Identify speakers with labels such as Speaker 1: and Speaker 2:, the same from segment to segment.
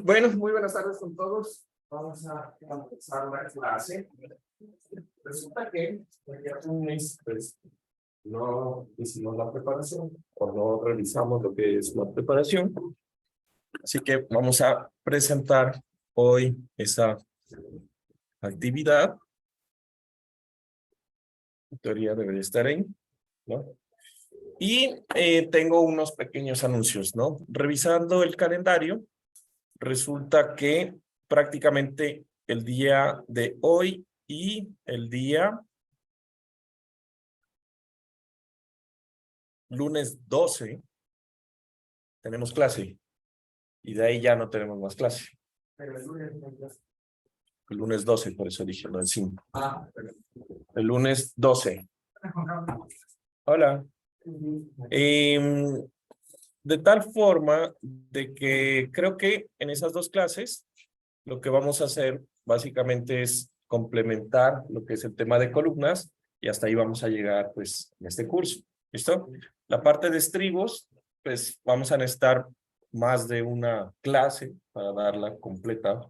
Speaker 1: Bueno, muy buenas tardes con todos. Vamos a empezar la clase. Resulta que el día lunes, pues, no hicimos la preparación o no realizamos lo que es la preparación. Así que vamos a presentar hoy esa actividad. En teoría debería estar ahí, ¿no? Y tengo unos pequeños anuncios, ¿no? Revisando el calendario, resulta que prácticamente el día de hoy y el día lunes 12 tenemos clase y de ahí ya no tenemos más clase. Pero el lunes 12, por eso dije lo del 5. El lunes 12. Hola. De tal forma de que creo que en esas dos clases lo que vamos a hacer básicamente es complementar lo que es el tema de columnas y hasta ahí vamos a llegar pues en este curso. ¿Listo? La parte de estribos, pues vamos a necesitar más de una clase para darla completa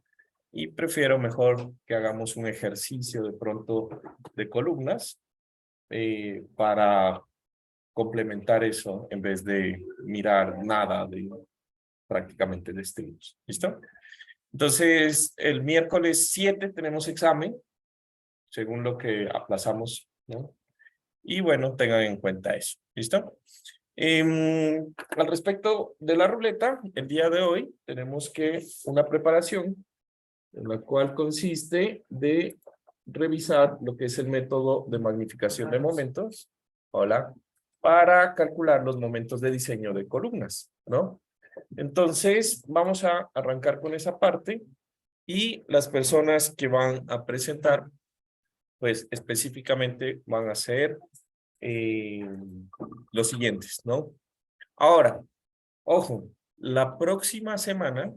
Speaker 1: y prefiero mejor que hagamos un ejercicio de pronto de columnas para complementar eso en vez de mirar nada de prácticamente de estribos. ¿Listo? Entonces, el miércoles 7 tenemos examen, según lo que aplazamos, ¿no? Y bueno, tengan en cuenta eso. ¿Listo? Al respecto de la ruleta, el día de hoy tenemos que una preparación, en la cual consiste de revisar lo que es el método de magnificación de momentos. Hola. Para calcular los momentos de diseño de columnas, ¿no? Entonces, vamos a arrancar con esa parte y las personas que van a presentar, pues específicamente van a ser los siguientes, ¿no? Ahora, ojo, la próxima semana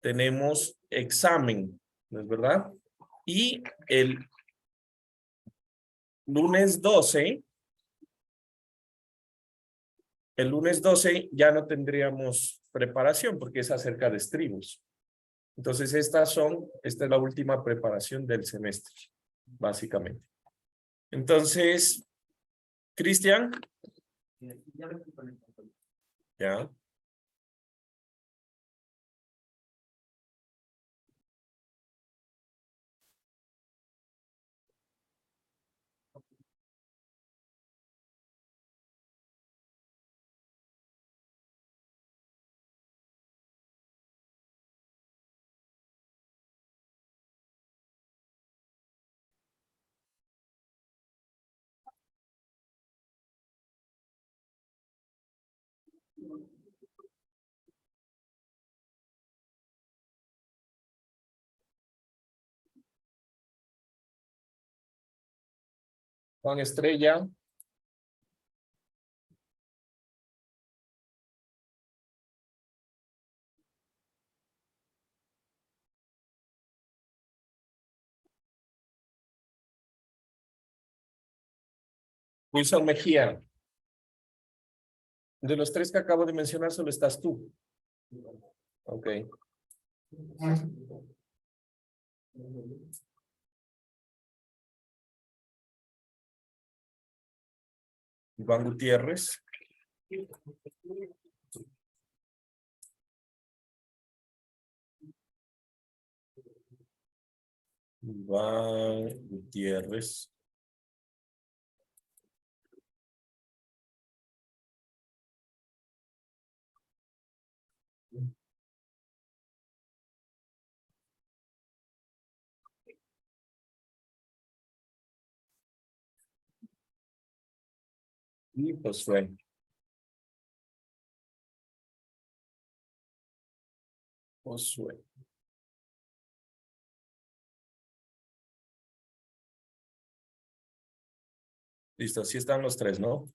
Speaker 1: tenemos examen, ¿no es verdad? Y el lunes 12, ya no tendríamos preparación porque es acerca de estribos. Entonces, esta es la última preparación del semestre, básicamente. Entonces, Cristian. Ya. Juan Estrella. Wilson Mejía. De los tres que acabo de mencionar, solo estás tú. Ok. Iván Gutiérrez. Iván Gutiérrez. Y Josué. Josué. Listo, así están los tres, ¿no?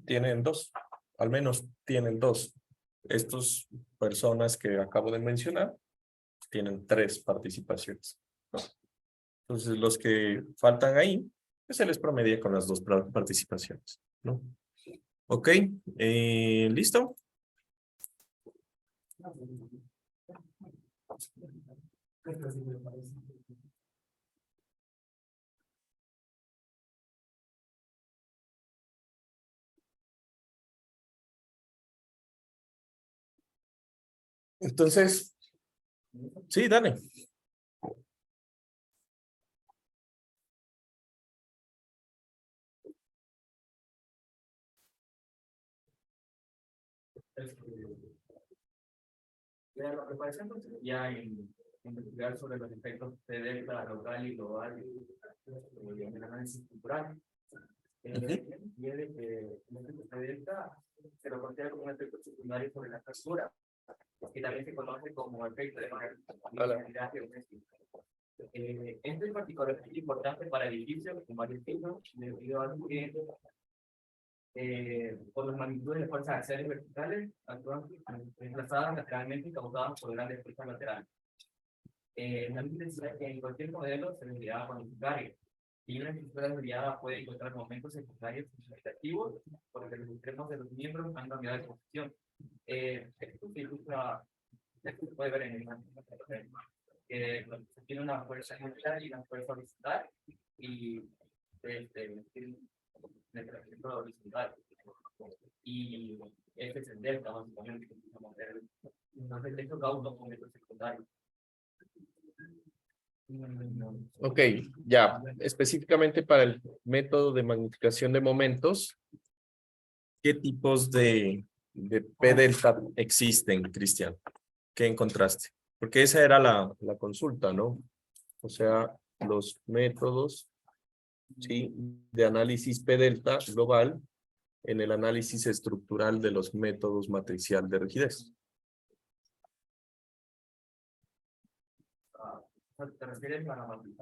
Speaker 1: Tienen dos, al menos tienen dos. Estas personas que acabo de mencionar tienen tres participaciones, ¿no? Entonces, los que faltan ahí, pues se les promedia con las dos participaciones, ¿no? Ok, ¿listo? Entonces, sí, dale.
Speaker 2: Ya lo que parece entonces, ya en investigar sobre los efectos de delta local y global en el análisis cultural. Viene que el efecto de delta se lo considera como un efecto secundario sobre la fractura, y también se conoce como efecto de marginalidad geométrica. Este en particular es importante para edificios con varios tipos, debido a que por las magnitudes de fuerzas axiales verticales actúan desplazadas lateralmente causadas por grandes fuerzas laterales. La decía que en cualquier modelo se debería cuantificar y una estructura desviada puede encontrar momentos secundarios significativos porque los extremos de los miembros han cambiado de posición. Esto se ilustra, esto se puede ver en el que tiene una fuerza vertical y una fuerza horizontal y horizontal. Y este es el delta, básicamente, que vamos a ver. Entonces, esto causa un momento secundario.
Speaker 1: Ok, ya, específicamente para el método de magnificación de momentos, ¿qué tipos de P delta existen, Cristian? ¿Qué encontraste? Porque esa era la consulta, ¿no? O sea, los métodos, ¿sí? De análisis P delta global en el análisis estructural de los métodos matricial de rigidez.
Speaker 2: ¿Te refieres a la matriz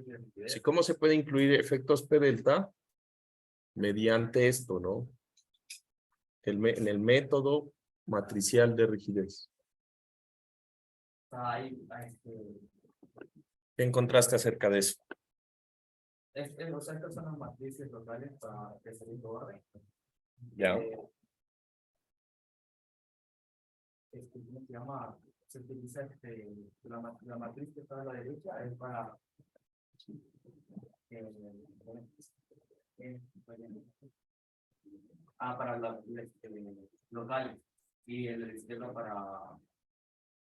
Speaker 2: de rigidez?
Speaker 1: Sí, ¿cómo se puede incluir efectos P delta mediante esto, ¿no? En el método matricial de rigidez. ¿Qué encontraste acerca de eso?
Speaker 2: O sea, estas son las matrices locales para que se diga orden.
Speaker 1: Ya.
Speaker 2: ¿Cómo se llama? Se utiliza la matriz que está a la derecha es para para la locales y el izquierdo para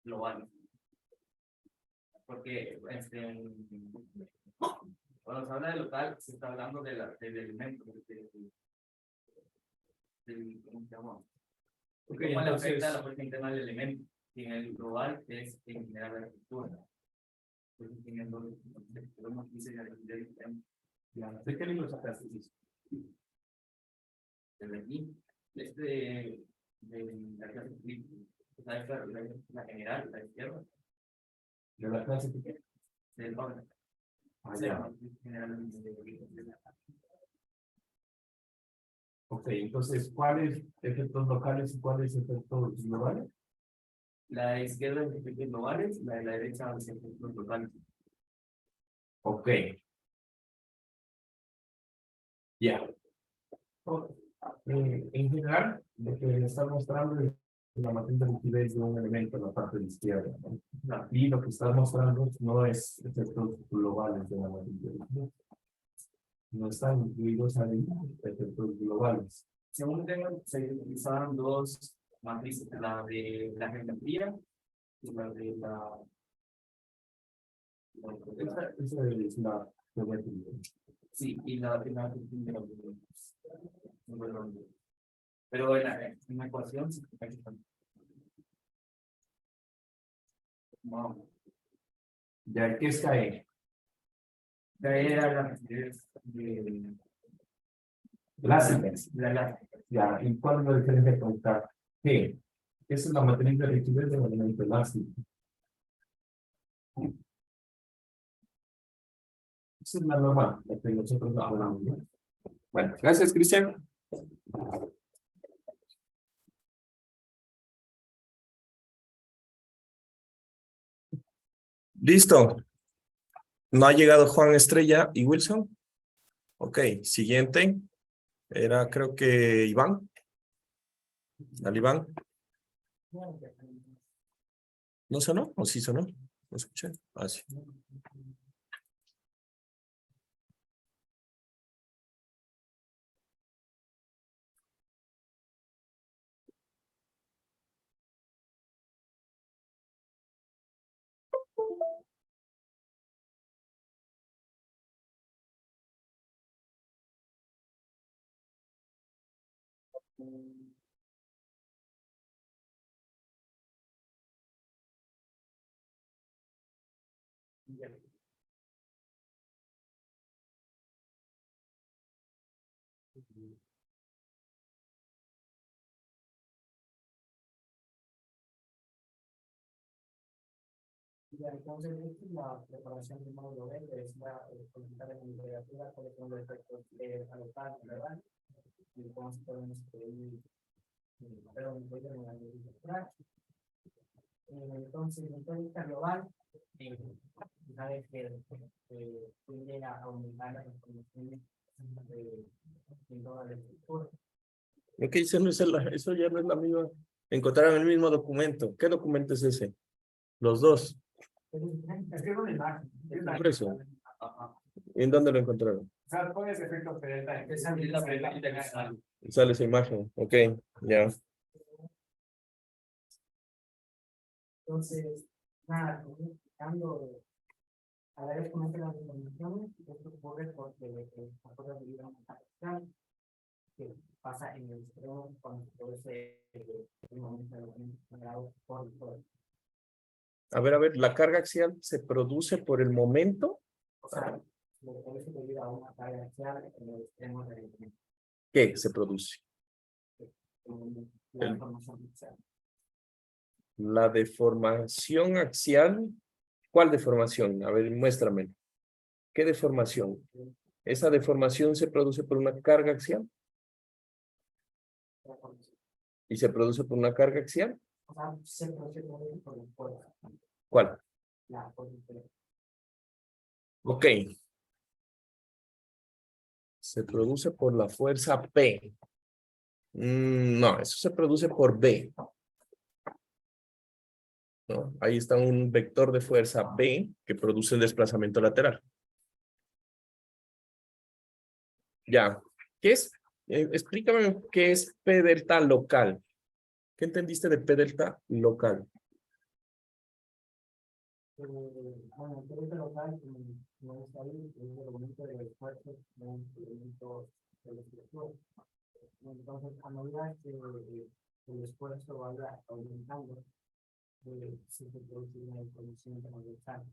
Speaker 2: globales. Porque cuando se habla de local, se está hablando del elemento, ¿cómo se llama? Okay, ¿cómo le afecta la fuerza interna del elemento? Y en el global es en general la estructura. Entonces, teniendo podemos diseñar ¿de qué libro sacaste eso? Desde aquí, de la clase la general, la izquierda. ¿De la clase qué? Del orden.
Speaker 3: Ok, entonces, ¿cuáles efectos locales y cuáles efectos globales?
Speaker 2: La izquierda es efectos globales, la de la derecha es efectos locales.
Speaker 3: Ok. Ya. En general, lo que está mostrando es la matriz de rigidez de un elemento en la parte de la izquierda, ¿no? Y lo que está mostrando no es efectos globales de la matriz de rigidez. No están incluidos ahí efectos globales.
Speaker 2: Según tengo, se utilizaron dos matrices, la de la geometría y la de la...
Speaker 3: Esa es la geometría.
Speaker 2: Sí, y la pero en la ecuación sí. No.
Speaker 3: Ya, ¿qué es KE?
Speaker 2: KE era la rigidez de
Speaker 3: elástica. Ya, ¿y cuál es la diferencia con K? G. Esa es la matriz de rigidez del elemento elástico. Esa es la normal, la que nosotros hablamos, ¿no?
Speaker 1: Bueno, gracias, Cristian. Listo. ¿No ha llegado Juan Estrella y Wilson? Ok, siguiente. Era creo que Iván. ¿Al Iván? ¿No sonó? ¿O sí sonó? ¿No escuché? Ah, sí.
Speaker 2: Ya, entonces, la preparación del módulo B es la comentar en literatura cuáles son los efectos alocales, ¿verdad? Y cómo se pueden escribir, pero en la literatura. Entonces, en técnica global, sabes que tiende a aumentar las informaciones en toda la estructura.
Speaker 1: Lo que dice no es eso ya no es la misma. Encontraron el mismo documento. ¿Qué documento es ese? Los dos.
Speaker 2: Es que es una imagen.
Speaker 1: Por eso. ¿En dónde lo encontraron?
Speaker 2: O sea, pones efectos delta. Esa es la pregunta que sale.
Speaker 1: Sale esa imagen. Ok, ya.
Speaker 2: Entonces, nada, explicando a la vez con las informaciones, esto ocurre porque las cosas de una manera que pasa en el extremo cuando se produce el momento de los grados por.
Speaker 1: A ver, la carga axial se produce por el momento.
Speaker 2: O sea, lo que produce debido a una carga axial en el extremo del elemento.
Speaker 1: ¿Qué se produce?
Speaker 2: La información axial.
Speaker 1: La deformación axial. ¿Cuál deformación? A ver, muéstrame. ¿Qué deformación? ¿Esa deformación se produce por una carga axial? ¿Y se produce por una carga axial?
Speaker 2: O sea, se produce por la fuerza.
Speaker 1: ¿Cuál?
Speaker 2: La fuerza.
Speaker 1: Ok. Se produce por la fuerza P. No, eso se produce por B. ¿No? Ahí está un vector de fuerza B que produce el desplazamiento lateral. Ya. ¿Qué es? Explícame qué es P delta local. ¿Qué entendiste de P delta local?
Speaker 2: Bueno, el periodo local, no es ahí, es el aumento de esfuerzos, no es el aumento de la estructura. Entonces, a medida que el esfuerzo vaya aumentando, se produce una deformación transversal.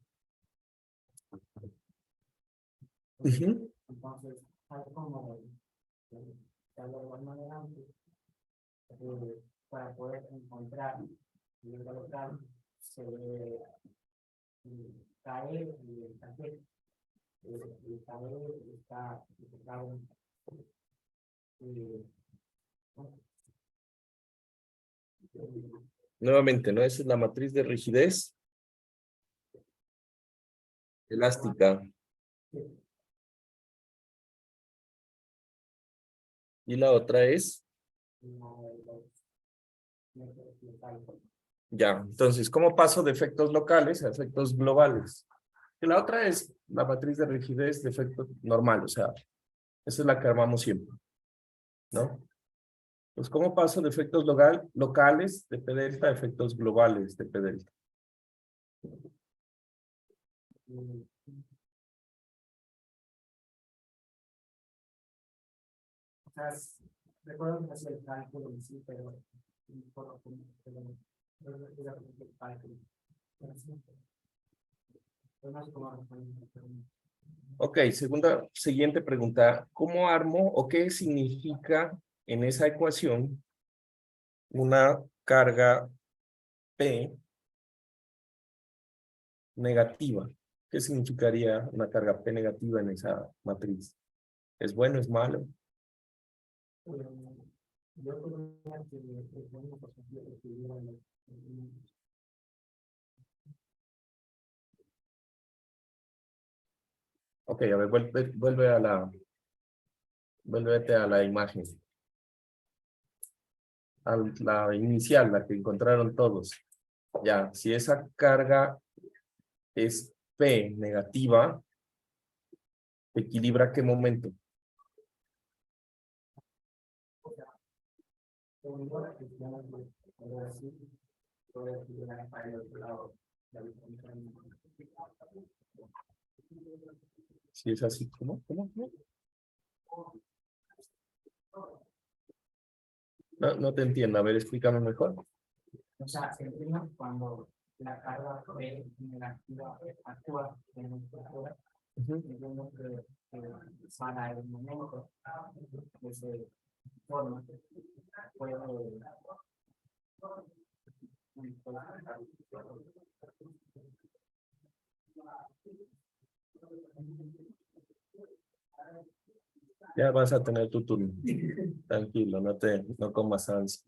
Speaker 2: Entonces, tal como se habló más adelante, para poder encontrar el local, se debe caer y el caer está enfocado
Speaker 1: Nuevamente, ¿no? Esa es la matriz de rigidez elástica. Y la otra es... Ya, entonces, ¿cómo paso de efectos locales a efectos globales? Y la otra es la matriz de rigidez de efecto normal, o sea, esa es la que armamos siempre, ¿no? Pues, ¿cómo paso de efectos locales de P delta a efectos globales de P delta?
Speaker 2: O sea, recuerdo que hacía el cálculo en sí, pero
Speaker 1: Ok, siguiente pregunta. ¿Cómo armo o qué significa en esa ecuación una carga P negativa? ¿Qué significaría una carga P negativa en esa matriz? ¿Es bueno, es malo? Ok, a ver, vuelve a la... Vuélvete a la imagen. A la inicial, la que encontraron todos. Ya, si esa carga es P negativa, ¿equilibra qué momento? Si es así, ¿cómo? No te entiendo. A ver, explícame mejor.
Speaker 2: O sea, se entiende cuando la carga negativa actúa en la estructura, entiendo que para el momento que se forma, puede
Speaker 1: Ya vas a tener tu turno. Tranquilo, no comas ansia.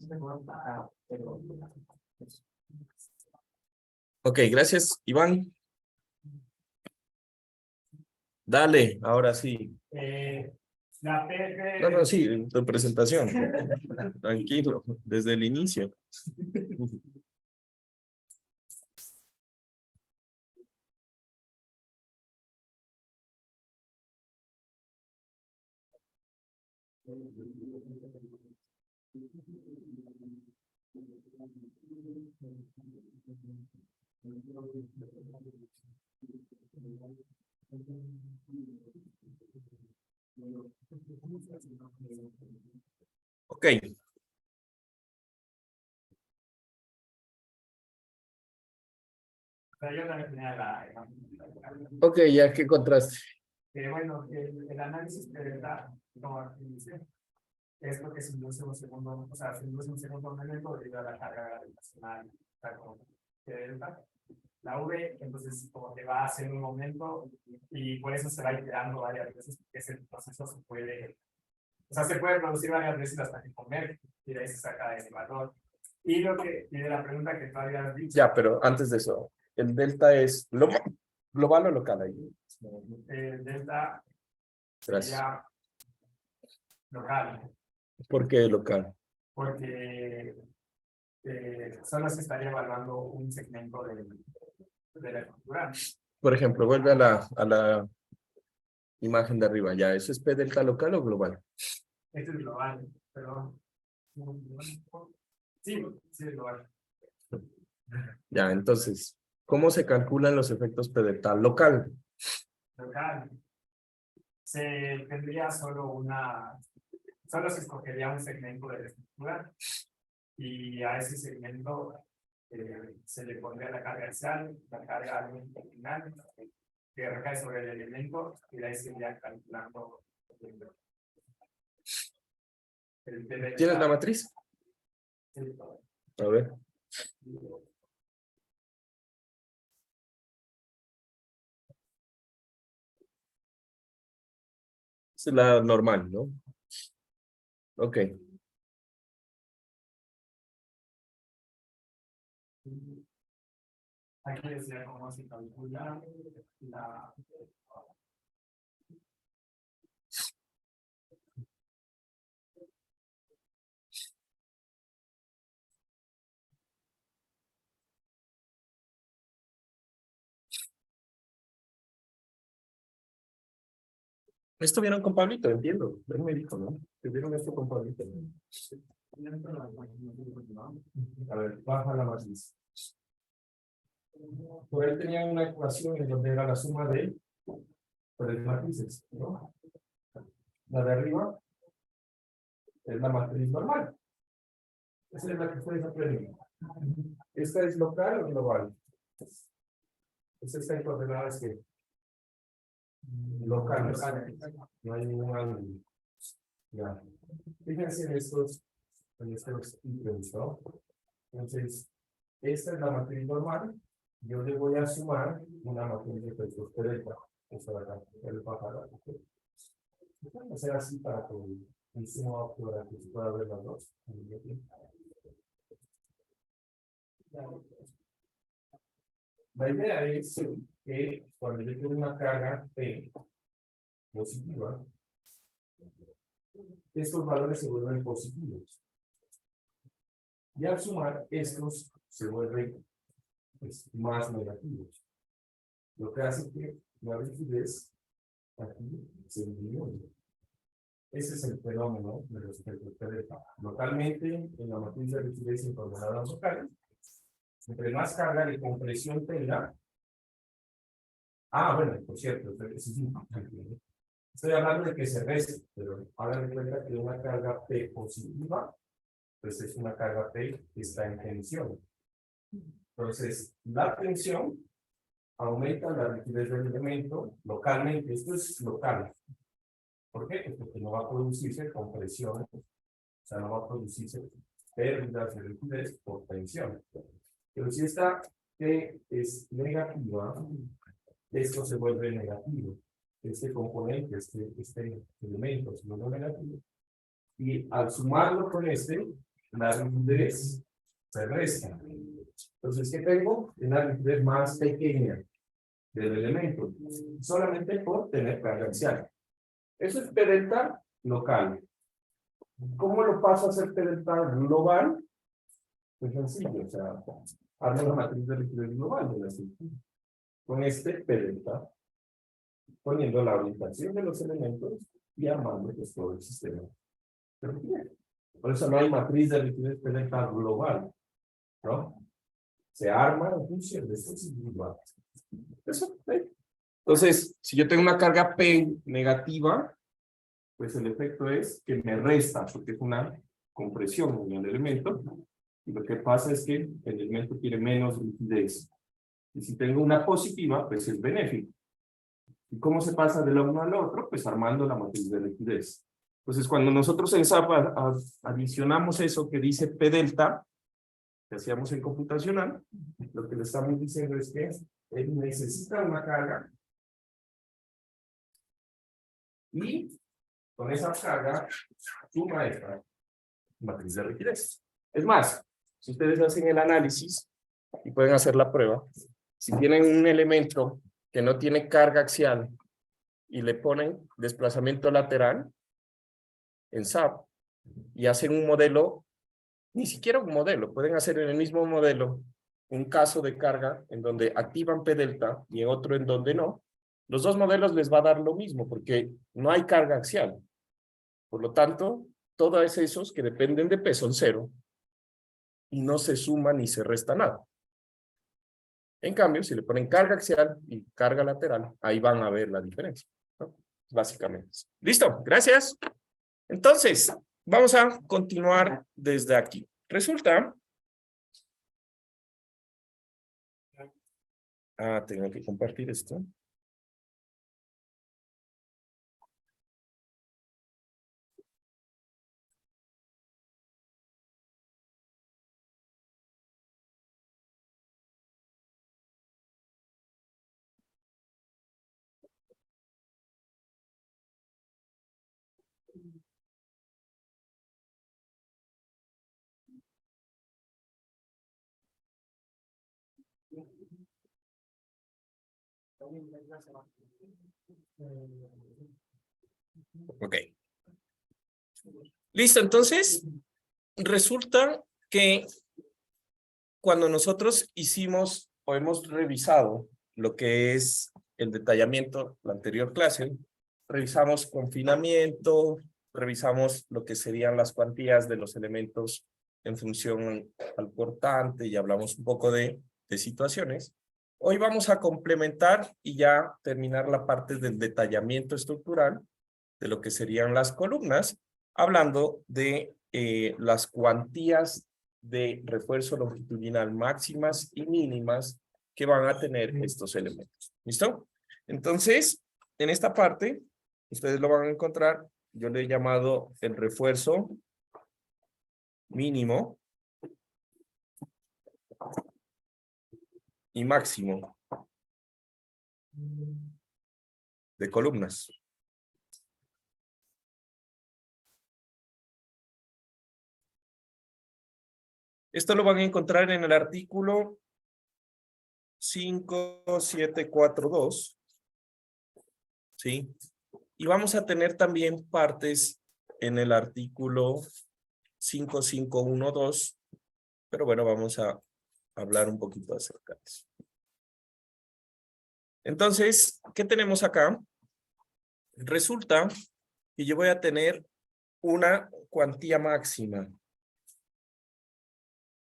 Speaker 1: Ok, gracias, Iván. Dale, ahora sí.
Speaker 3: La PP.
Speaker 1: No, sí, tu presentación. Tranquilo, desde el inicio. Ok. Ok, ya que encontraste.
Speaker 3: Bueno, el análisis de verdad, como dice, es lo que se induce un segundo, o sea, se induce un segundo elemento debido a la carga gravitacional, de delta. La V, entonces, como que va a hacer un momento y por eso se va iterando varias veces, porque ese proceso se puede, o sea, se puede producir varias veces hasta que converge y de ahí se saca ese valor. Y de la pregunta que tú habías dicho.
Speaker 1: Ya, pero antes de eso, ¿el delta es global o local ahí?
Speaker 3: El delta
Speaker 1: Gracias.
Speaker 3: sería local,
Speaker 1: ¿Por qué local?
Speaker 3: porque solo se estaría evaluando un segmento de la estructura.
Speaker 1: Por ejemplo, vuelve a la imagen de arriba. Ya, ¿eso es P delta local o global?
Speaker 3: Este es global, perdón. Sí, sí es global.
Speaker 1: Ya, entonces, ¿cómo se calculan los efectos P delta local?
Speaker 3: Local. Se tendría solo se escogería un segmento de la estructura y a ese segmento se le pondría la carga axial, la carga final que recae sobre el elemento y de ahí se iría calculando el P delta.
Speaker 1: ¿Tienes la matriz?
Speaker 3: Sí.
Speaker 1: A ver. Esa es la normal, ¿no? Ok.
Speaker 3: Aquí decía cómo se calcula la.
Speaker 1: Esto vieron con Pablito, entiendo. Él me dijo, ¿no? Que vieron esto con Pablito. A ver, baja la matriz. Por él tenía una ecuación en donde era la suma de tres matrices, ¿no? La de arriba es la matriz normal. Esa es la que ustedes aprenden. ¿Esta es local o global? Esta está en coordenadas que locales. No hay ningún ángulo. Ya. Fíjense en estos ítems, ¿no? Entonces, esta es la matriz normal. Yo le voy a sumar una matriz de efectos P delta. Esta de acá, el bajar. Vamos a hacer así para que el sumo para que se pueda ver las dos. La idea es que cuando yo tengo una carga P positiva,
Speaker 3: estos valores se vuelven positivos. Y al sumar, estos se vuelven pues, más negativos. Lo que hace que la rigidez aquí se disminuye. Ese es el fenómeno de respecto al PDK. Localmente, en la matriz de rigidez en coordenadas locales, entre más carga de compresión tenga. Bueno, por cierto, eso es importante. Estoy hablando de que se reste, pero hagan de cuenta que una carga P positiva, pues es una carga P que está en tensión. Entonces, la tensión aumenta la rigidez del elemento localmente. Esto es local. ¿Por qué? Pues porque no va a producirse compresión, o sea, no va a producirse pérdidas de rigidez por tensión. Pero si esta T es negativa, esto se vuelve negativo. Este componente, este elemento se vuelve negativo. Y al sumarlo con la rigidez se resta. Entonces, ¿qué tengo? Una rigidez más pequeña del elemento, solamente por tener carga axial. Eso es P delta local. ¿Cómo lo paso a ser P delta global? Pues sencillo, o sea, hago la matriz de rigidez global de la estructura. Con P delta, poniendo la orientación de los elementos y armando pues, todo el sistema. Pero bien, por eso no hay matriz de rigidez P delta global, ¿no? Se arma en función de estos individuales. Eso, ¿eh? Entonces, si yo tengo una carga P negativa, pues el efecto es que me resta, porque es una compresión en el elemento, y lo que pasa es que el elemento tiene menos rigidez. Y si tengo una positiva, pues es benéfico. ¿Y cómo se pasa del uno al otro? Pues armando la matriz de rigidez. Entonces, cuando nosotros en SAP adicionamos eso que dice P delta, que hacíamos en computacional, lo que le estamos diciendo es que él necesita una carga y con esa carga suma esta matriz de rigidez. Es más, si ustedes hacen el análisis y pueden hacer la prueba, si tienen un elemento que no tiene carga axial y le ponen desplazamiento lateral en SAP y hacen un modelo, ni siquiera un modelo, pueden hacer en el mismo modelo un caso de carga en donde activan P delta y en otro en donde no, los dos modelos les va a dar lo mismo porque no hay carga axial. Por lo tanto, todos esos que dependen de P son cero y no se suma ni se resta nada. En cambio, si le ponen carga axial y carga lateral, ahí van a ver la diferencia, ¿no? Básicamente. ¿Listo? Gracias. Entonces, vamos a continuar desde aquí. Resulta... tengo que compartir esto. Ok. Listo, entonces, resulta que cuando nosotros hicimos o hemos revisado lo que es el detallamiento, la anterior clase, revisamos confinamiento, revisamos lo que serían las cuantías de los elementos en función al cortante y hablamos un poco de situaciones. Hoy vamos a complementar y ya terminar la parte del detallamiento estructural de lo que serían las columnas, hablando de las cuantías de refuerzo longitudinal máximas y mínimas que van a tener estos elementos. ¿Listo? Entonces, en esta parte, ustedes lo van a encontrar, yo le he llamado el refuerzo mínimo y máximo de columnas. Esto lo van a encontrar en el artículo 5742, ¿sí? Y vamos a tener también partes
Speaker 1: en el artículo 5512, pero bueno, vamos a hablar un poquito acerca de eso. Entonces, ¿qué tenemos acá? Resulta que yo voy a tener una cuantía máxima.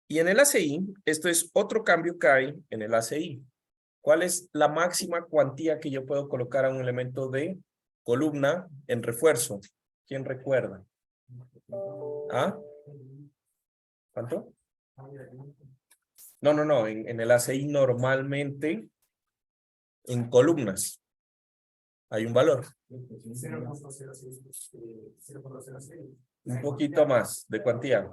Speaker 1: Y en el ACI, esto es otro cambio que hay en el ACI. ¿Cuál es la máxima cuantía que yo puedo colocar a un elemento de columna en refuerzo? ¿Quién recuerda? ¿Ah? ¿Cuánto? No. En el ACI normalmente en columnas hay un valor. Un poquito más de cuantía.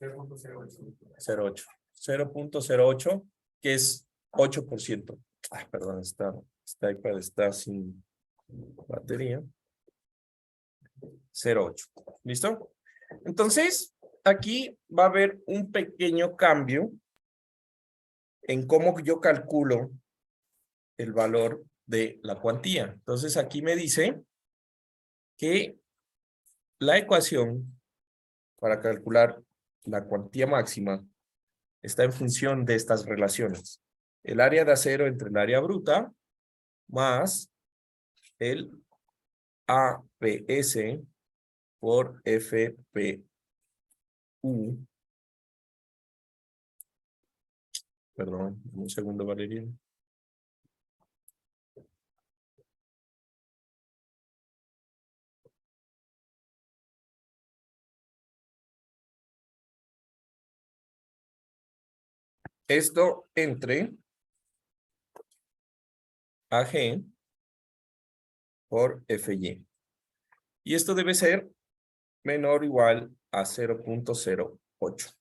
Speaker 1: 0.08. 0.08, que es 8%. Ay, perdón, esta iPad está sin batería. 0.8. ¿Listo? Entonces, aquí va a haber un pequeño cambio en cómo yo calculo el valor de la cuantía. Entonces, aquí me dice que la ecuación para calcular la cuantía máxima está en función de estas relaciones. El área de acero entre el área bruta más el APS por FPU. Perdón, un segundo, Valeria. Esto entre AG por FY. Y esto debe ser menor o igual a 0.08.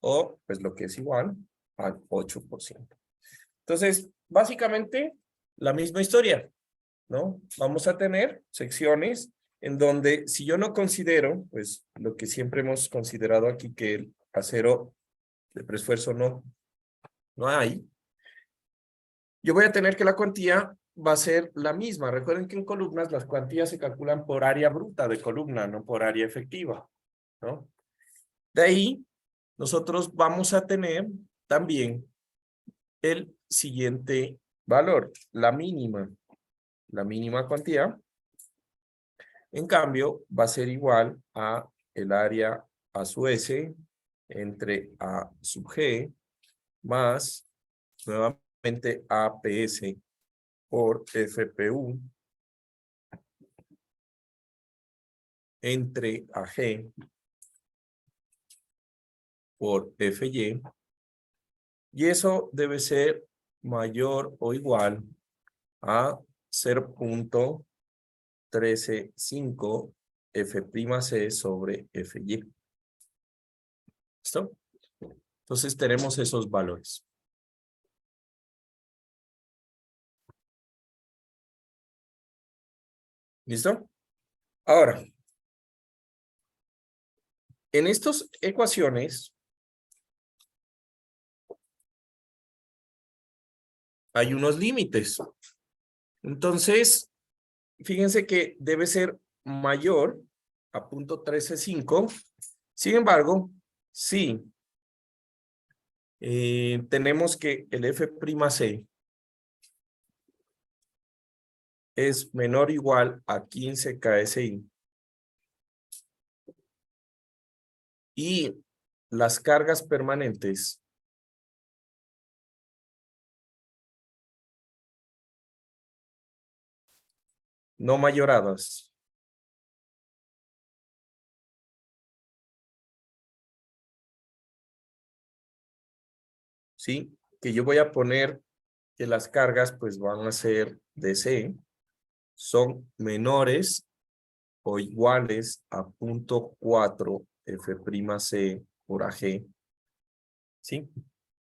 Speaker 1: O, pues lo que es igual al 8%. Entonces, básicamente, la misma historia, ¿no? Vamos a tener secciones en donde si yo no considero, pues lo que siempre hemos considerado aquí, que el acero de preesfuerzo no hay, yo voy a tener que la cuantía va a ser la misma. Recuerden que en columnas las cuantías se calculan por área bruta de columna, no por área efectiva, ¿no? De ahí, nosotros vamos a tener también el siguiente valor, la mínima cuantía. En cambio, va a ser igual a el área a su S entre A sub G más nuevamente APS por FPU entre AG por FY, y eso debe ser mayor o igual a 0.135 F'C sobre FY. ¿Listo? Entonces tenemos esos valores. ¿Listo? Ahora, en estas ecuaciones hay unos límites. Entonces, fíjense que debe ser mayor a 0.135. Sin embargo, sí, tenemos que el F'C es menor o igual a 15 KSI. Y las cargas permanentes no mayoradas ¿sí? Que yo voy a poner que las cargas pues van a ser DC, son menores o iguales a 0.4 F'C por AG. ¿Sí?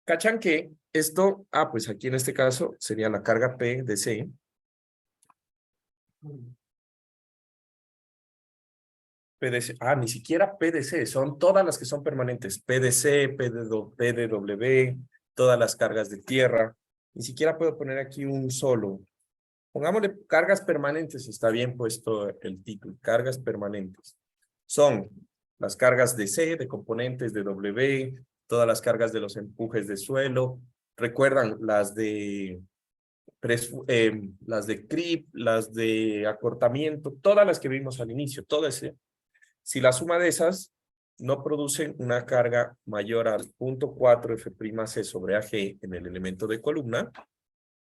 Speaker 1: ¿Cachan que esto, pues aquí en este caso sería la carga P de C. PDC, ni siquiera PDC, son todas las que son permanentes. PDC, PDW, todas las cargas de tierra. Ni siquiera puedo poner aquí un solo. Pongámosle cargas permanentes, está bien puesto el título, cargas permanentes. son las cargas de C, de componentes de W, todas las cargas de los empujes de suelo. Recuerdan las de creep, las de acortamiento, todas las que vimos al inicio, todas. Si la suma de esas no producen una carga mayor al 0.4 F'C sobre AG en el elemento de columna,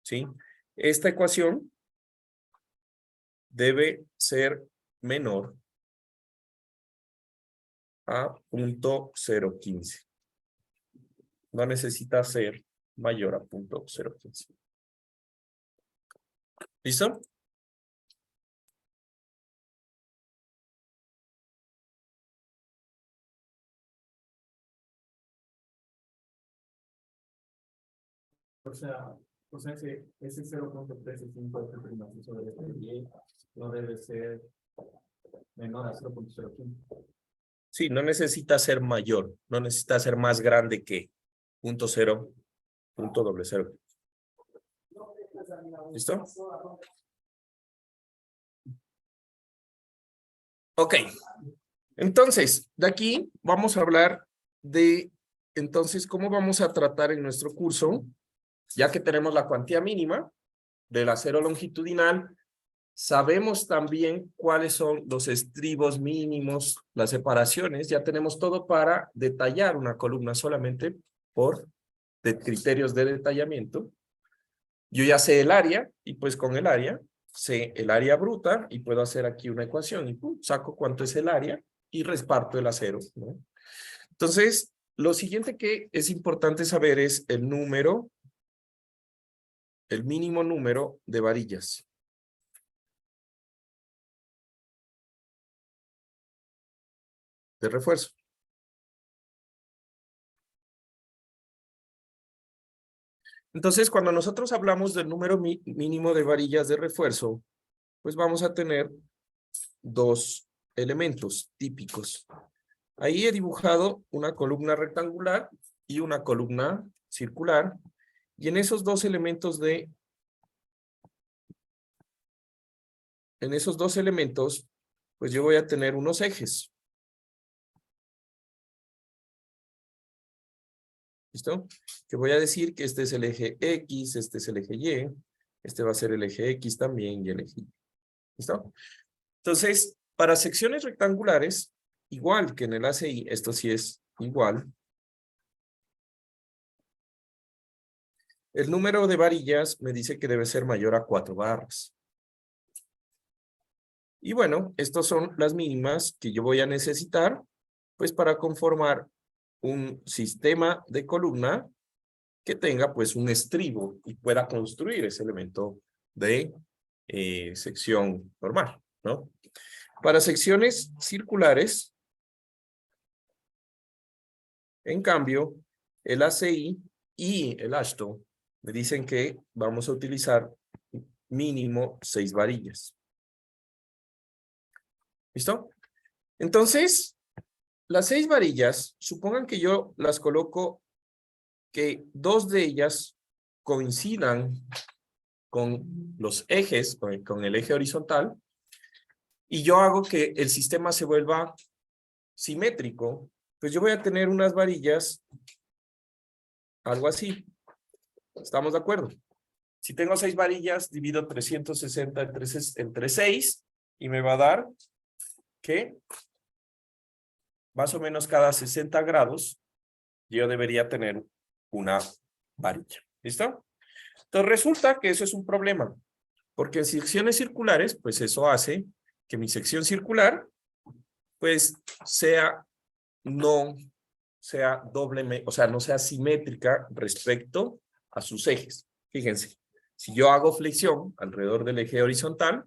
Speaker 1: ¿sí? Esta ecuación debe ser menor a 0.015. No necesita ser mayor a 0.015. ¿Listo?
Speaker 3: O sea ese 0.35 de F'C sobre Y no debe ser menor a 0.015.
Speaker 1: Sí, no necesita ser mayor, no necesita ser más grande que 0.0, 0.00. ¿Listo? Ok. Entonces, de aquí vamos a hablar de, entonces, cómo vamos a tratar en nuestro curso, ya que tenemos la cuantía mínima del acero longitudinal, sabemos también cuáles son los estribos mínimos, las separaciones, ya tenemos todo para detallar una columna solamente por criterios de detallamiento. Yo ya sé el área y pues con el área sé el área bruta y puedo hacer aquí una ecuación y ¡pum! Saco cuánto es el área y reparto el acero, ¿no? Entonces, lo siguiente que es importante saber es el número, el mínimo número de varillas. De refuerzo. Entonces, cuando nosotros hablamos del número mínimo de varillas de refuerzo, pues vamos a tener dos elementos típicos. Ahí he dibujado una columna rectangular y una columna circular, y en esos dos elementos pues yo voy a tener unos ejes. ¿Listo? Que voy a decir que este es el eje X, este es el eje Y, este va a ser el eje X también y el eje Y. ¿Listo? Entonces, para secciones rectangulares, igual que en el ACI, esto sí es igual. El número de varillas me dice que debe ser mayor a 4 barras. Y bueno, estas son las mínimas que yo voy a necesitar, pues para conformar un sistema de columna que tenga pues un estribo y pueda construir ese elemento de sección normal, ¿no? Para secciones circulares, en cambio, el ACI y el ASHTO me dicen que vamos a utilizar mínimo 6 varillas. ¿Listo? Entonces, las 6 varillas, supongan que yo las coloco, que 2 de ellas coincidan con los ejes, con el eje horizontal, y yo hago que el sistema se vuelva simétrico, pues yo voy a tener unas varillas, algo así. ¿Estamos de acuerdo? Si tengo 6 varillas, divido 360 entre 6, y me va a dar que más o menos cada 60 grados yo debería tener una varilla. ¿Listo? Entonces resulta que eso es un problema, porque en secciones circulares, pues eso hace que mi sección circular, pues no sea doble, o sea, no sea simétrica respecto a sus ejes. Fíjense, si yo hago flexión alrededor del eje horizontal,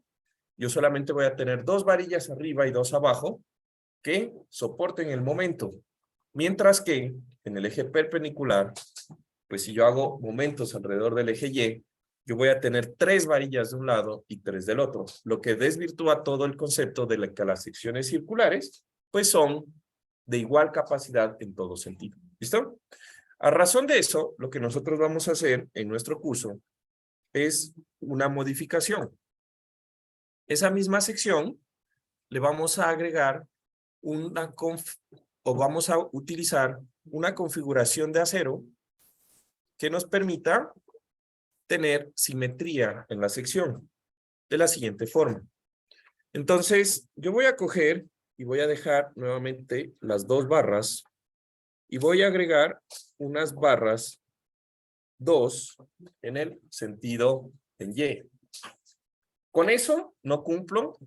Speaker 1: yo solamente voy a tener 2 varillas arriba y 2 abajo que soporten el momento, mientras que en el eje perpendicular, pues si yo hago momentos alrededor del eje Y, yo voy a tener 3 varillas de un lado y 3 del otro, lo que desvirtúa todo el concepto de que las secciones circulares, pues son de igual capacidad en todo sentido. ¿Listo? A razón de eso, lo que nosotros vamos a hacer en nuestro curso es una modificación. Esa misma sección le vamos a agregar vamos a utilizar una configuración de acero que nos permita tener simetría en la sección de la siguiente forma. Entonces, yo voy a coger y voy a dejar nuevamente las dos barras y voy a agregar unas barras 2 en el sentido en Y. Con eso no cumplo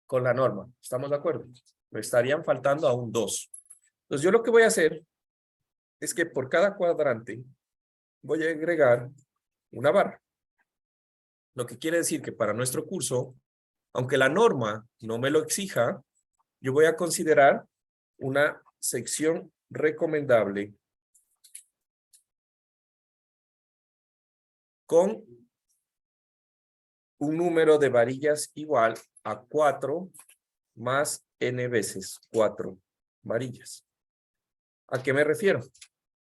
Speaker 1: con la norma. ¿Estamos de acuerdo? Me estarían faltando aún 2. Entonces yo lo que voy a hacer es que por cada cuadrante voy a agregar una barra. Lo que quiere decir que para nuestro curso, aunque la norma no me lo exija, yo voy a considerar una sección recomendable con un número de varillas igual a 4 más n veces 4 varillas. ¿A qué me refiero?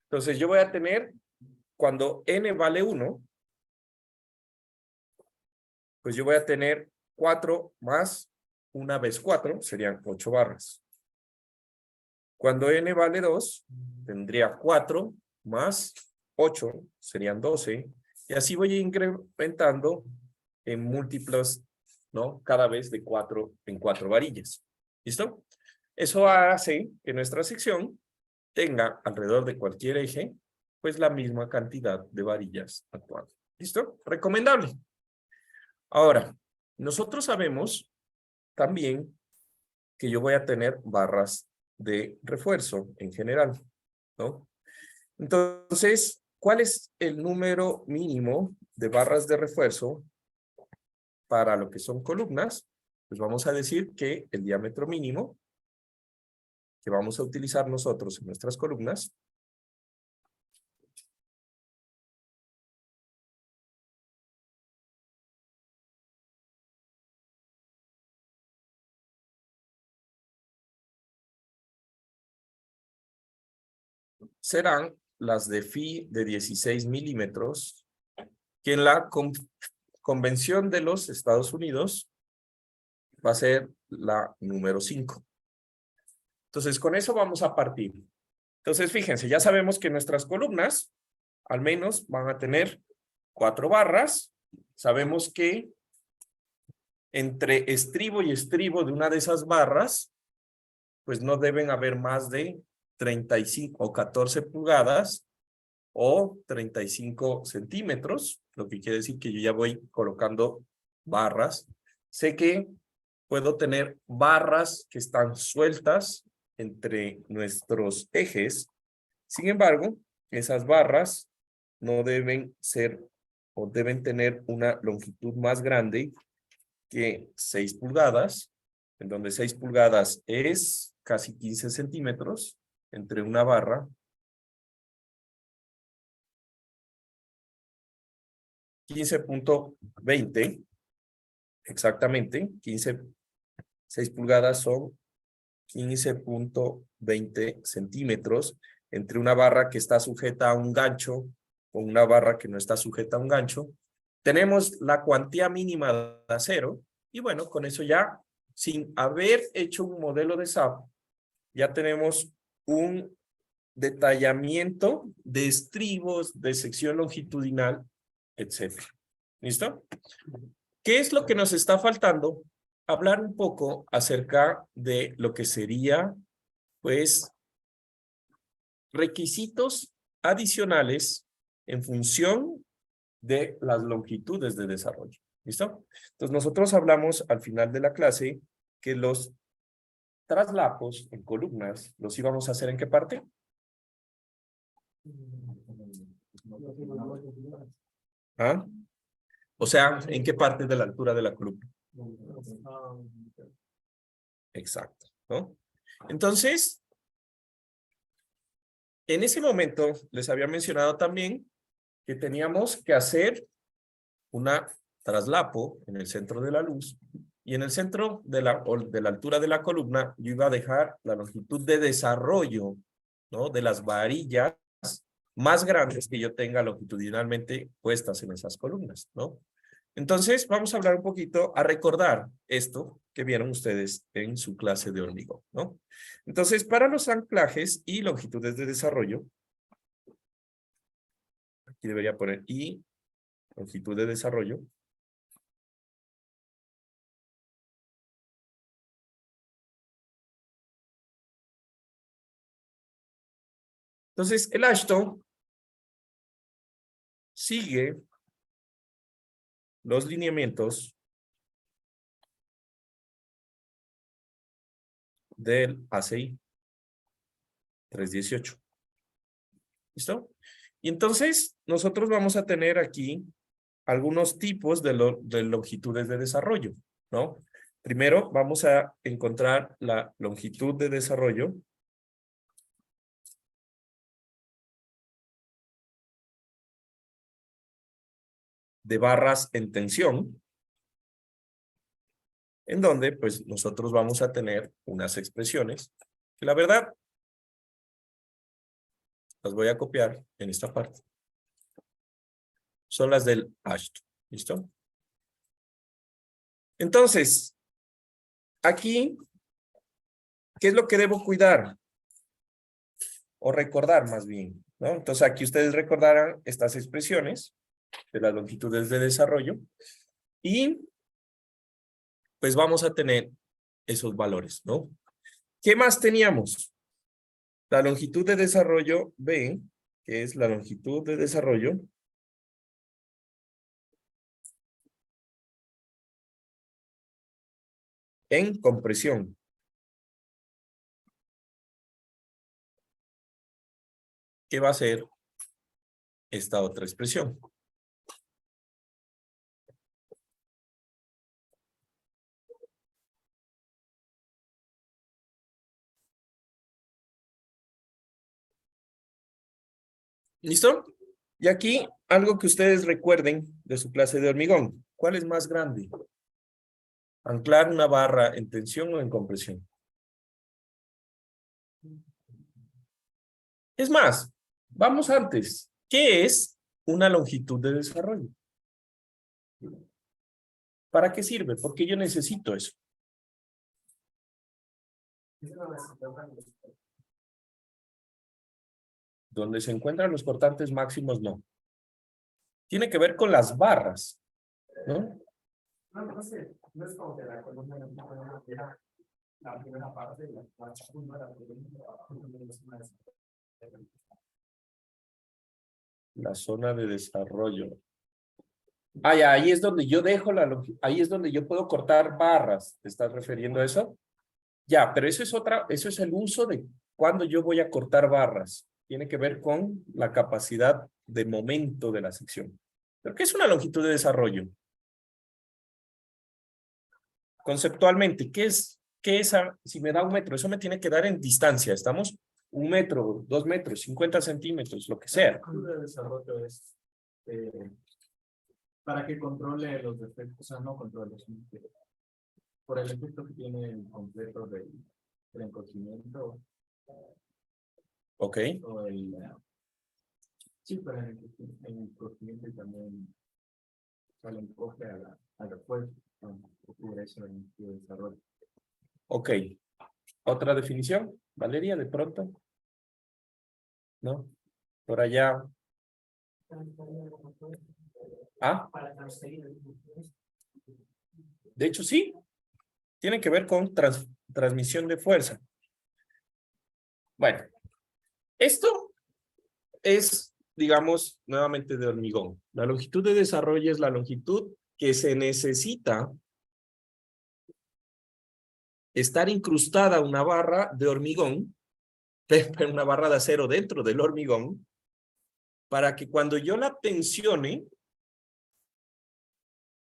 Speaker 1: Entonces yo voy a tener, cuando n vale 1, pues yo voy a tener 4 más 1 vez 4, serían 8 barras. Cuando n vale 2, tendría 4 más 8, serían 12. Y así voy incrementando en múltiplos, ¿no? Cada vez de 4 en 4 varillas. ¿Listo? Eso hace que nuestra sección tenga alrededor de cualquier eje, pues la misma cantidad de varillas actual. ¿Listo? Recomendable. Ahora, nosotros sabemos también que yo voy a tener barras de refuerzo en general, ¿no? Entonces, ¿cuál es el número mínimo de barras de refuerzo para lo que son columnas? Pues vamos a decir que el diámetro mínimo que vamos a utilizar nosotros en nuestras columnas serán las de phi de 16 milímetros, que en la Convención de los Estados Unidos va a ser la número 5. Entonces, con eso vamos a partir. Entonces, fíjense, ya sabemos que nuestras columnas, al menos, van a tener 4 barras. Sabemos que entre estribo y estribo de una de esas barras, pues no deben haber más de 35 o 14 pulgadas o 35 centímetros, lo que quiere decir que yo ya voy colocando barras. Sé que puedo tener barras que están sueltas entre nuestros ejes. Sin embargo, esas barras no deben ser o deben tener una longitud más grande que 6 pulgadas, en donde 6 pulgadas es casi 15 centímetros entre una barra. 15.20, exactamente, 6 pulgadas son 15.20 centímetros entre una barra que está sujeta a un gancho o una barra que no está sujeta a un gancho. Tenemos la cuantía mínima de acero y bueno, con eso ya, sin haber hecho un modelo de SAP, ya tenemos un detallamiento de estribos, de sección longitudinal, etcétera. ¿Listo? ¿Qué es lo que nos está faltando? Hablar un poco acerca de lo que sería, pues, requisitos adicionales en función de las longitudes de desarrollo. ¿Listo? Entonces, nosotros hablamos al final de la clase que los traslapos en columnas los íbamos a hacer ¿en qué parte? ¿Ah? O sea, ¿en qué parte de la altura de la columna? Exacto, ¿no? Entonces, en ese momento les había mencionado también que teníamos que hacer una traslapo en el centro de la luz y en el centro de la altura de la columna yo iba a dejar la longitud de desarrollo, ¿no? De las varillas más grandes que yo tenga longitudinalmente puestas en esas columnas, ¿no? Entonces, vamos a hablar un poquito, a recordar esto que vieron ustedes en su clase de hormigón, ¿no? Entonces, para los anclajes y longitudes de desarrollo, aquí debería poner y longitud de desarrollo. Entonces, el Ashton sigue los lineamientos del ACI 318. ¿Listo? Y entonces, nosotros vamos a tener aquí algunos tipos de longitudes de desarrollo, ¿no? Primero, vamos a encontrar la longitud de desarrollo de barras en tensión, en donde pues nosotros vamos a tener unas expresiones que la verdad las voy a copiar en esta parte. Son las del Ashton, ¿listo? Entonces, aquí, ¿qué es lo que debo cuidar? O recordar más bien, ¿no? Entonces aquí ustedes recordarán estas expresiones de las longitudes de desarrollo y pues vamos a tener esos valores, ¿no? ¿Qué más teníamos? La longitud de desarrollo B, que es la longitud de desarrollo en compresión. ¿Qué va a ser esta otra expresión? ¿Listo? Y aquí, algo que ustedes recuerden de su clase de hormigón. ¿Cuál es más grande? ¿Anclar una barra en tensión o en compresión? Es más, vamos antes. ¿Qué es una longitud de desarrollo? ¿Para qué sirve? Porque yo necesito eso. Donde se encuentran los cortantes máximos, no. Tiene que ver con las barras, ¿no?
Speaker 3: No sé, no es como que la columna era la primera parte de la segunda,
Speaker 1: La zona de desarrollo. Ah, ya, ahí es donde yo dejo ahí es donde yo puedo cortar barras. ¿Te estás refiriendo a eso? Ya, pero eso es el uso de cuando yo voy a cortar barras. Tiene que ver con la capacidad de momento de la sección. ¿Pero qué es una longitud de desarrollo? Conceptualmente, si me da 1 metro? Eso me tiene que dar en distancia, ¿estamos? 1 metro, 2 metros, 50 centímetros, lo que sea.
Speaker 3: El desarrollo es para que controle los defectos, o sea, no controle, sino que por el efecto que tiene el completo del encogimiento.
Speaker 1: Ok.
Speaker 3: O sí, pero en el encogimiento y también sale un encoge al refuerzo, ocurre eso en el desarrollo.
Speaker 1: Ok. ¿Otra definición? Valeria, de pronto. ¿No? Por allá. ¿Ah? De hecho, sí. Tiene que ver con transmisión de fuerza. Bueno. Esto es, digamos, nuevamente de hormigón. La longitud de desarrollo es la longitud que se necesita estar incrustada una barra de hormigón, una barra de acero dentro del hormigón, para que cuando yo la tensione,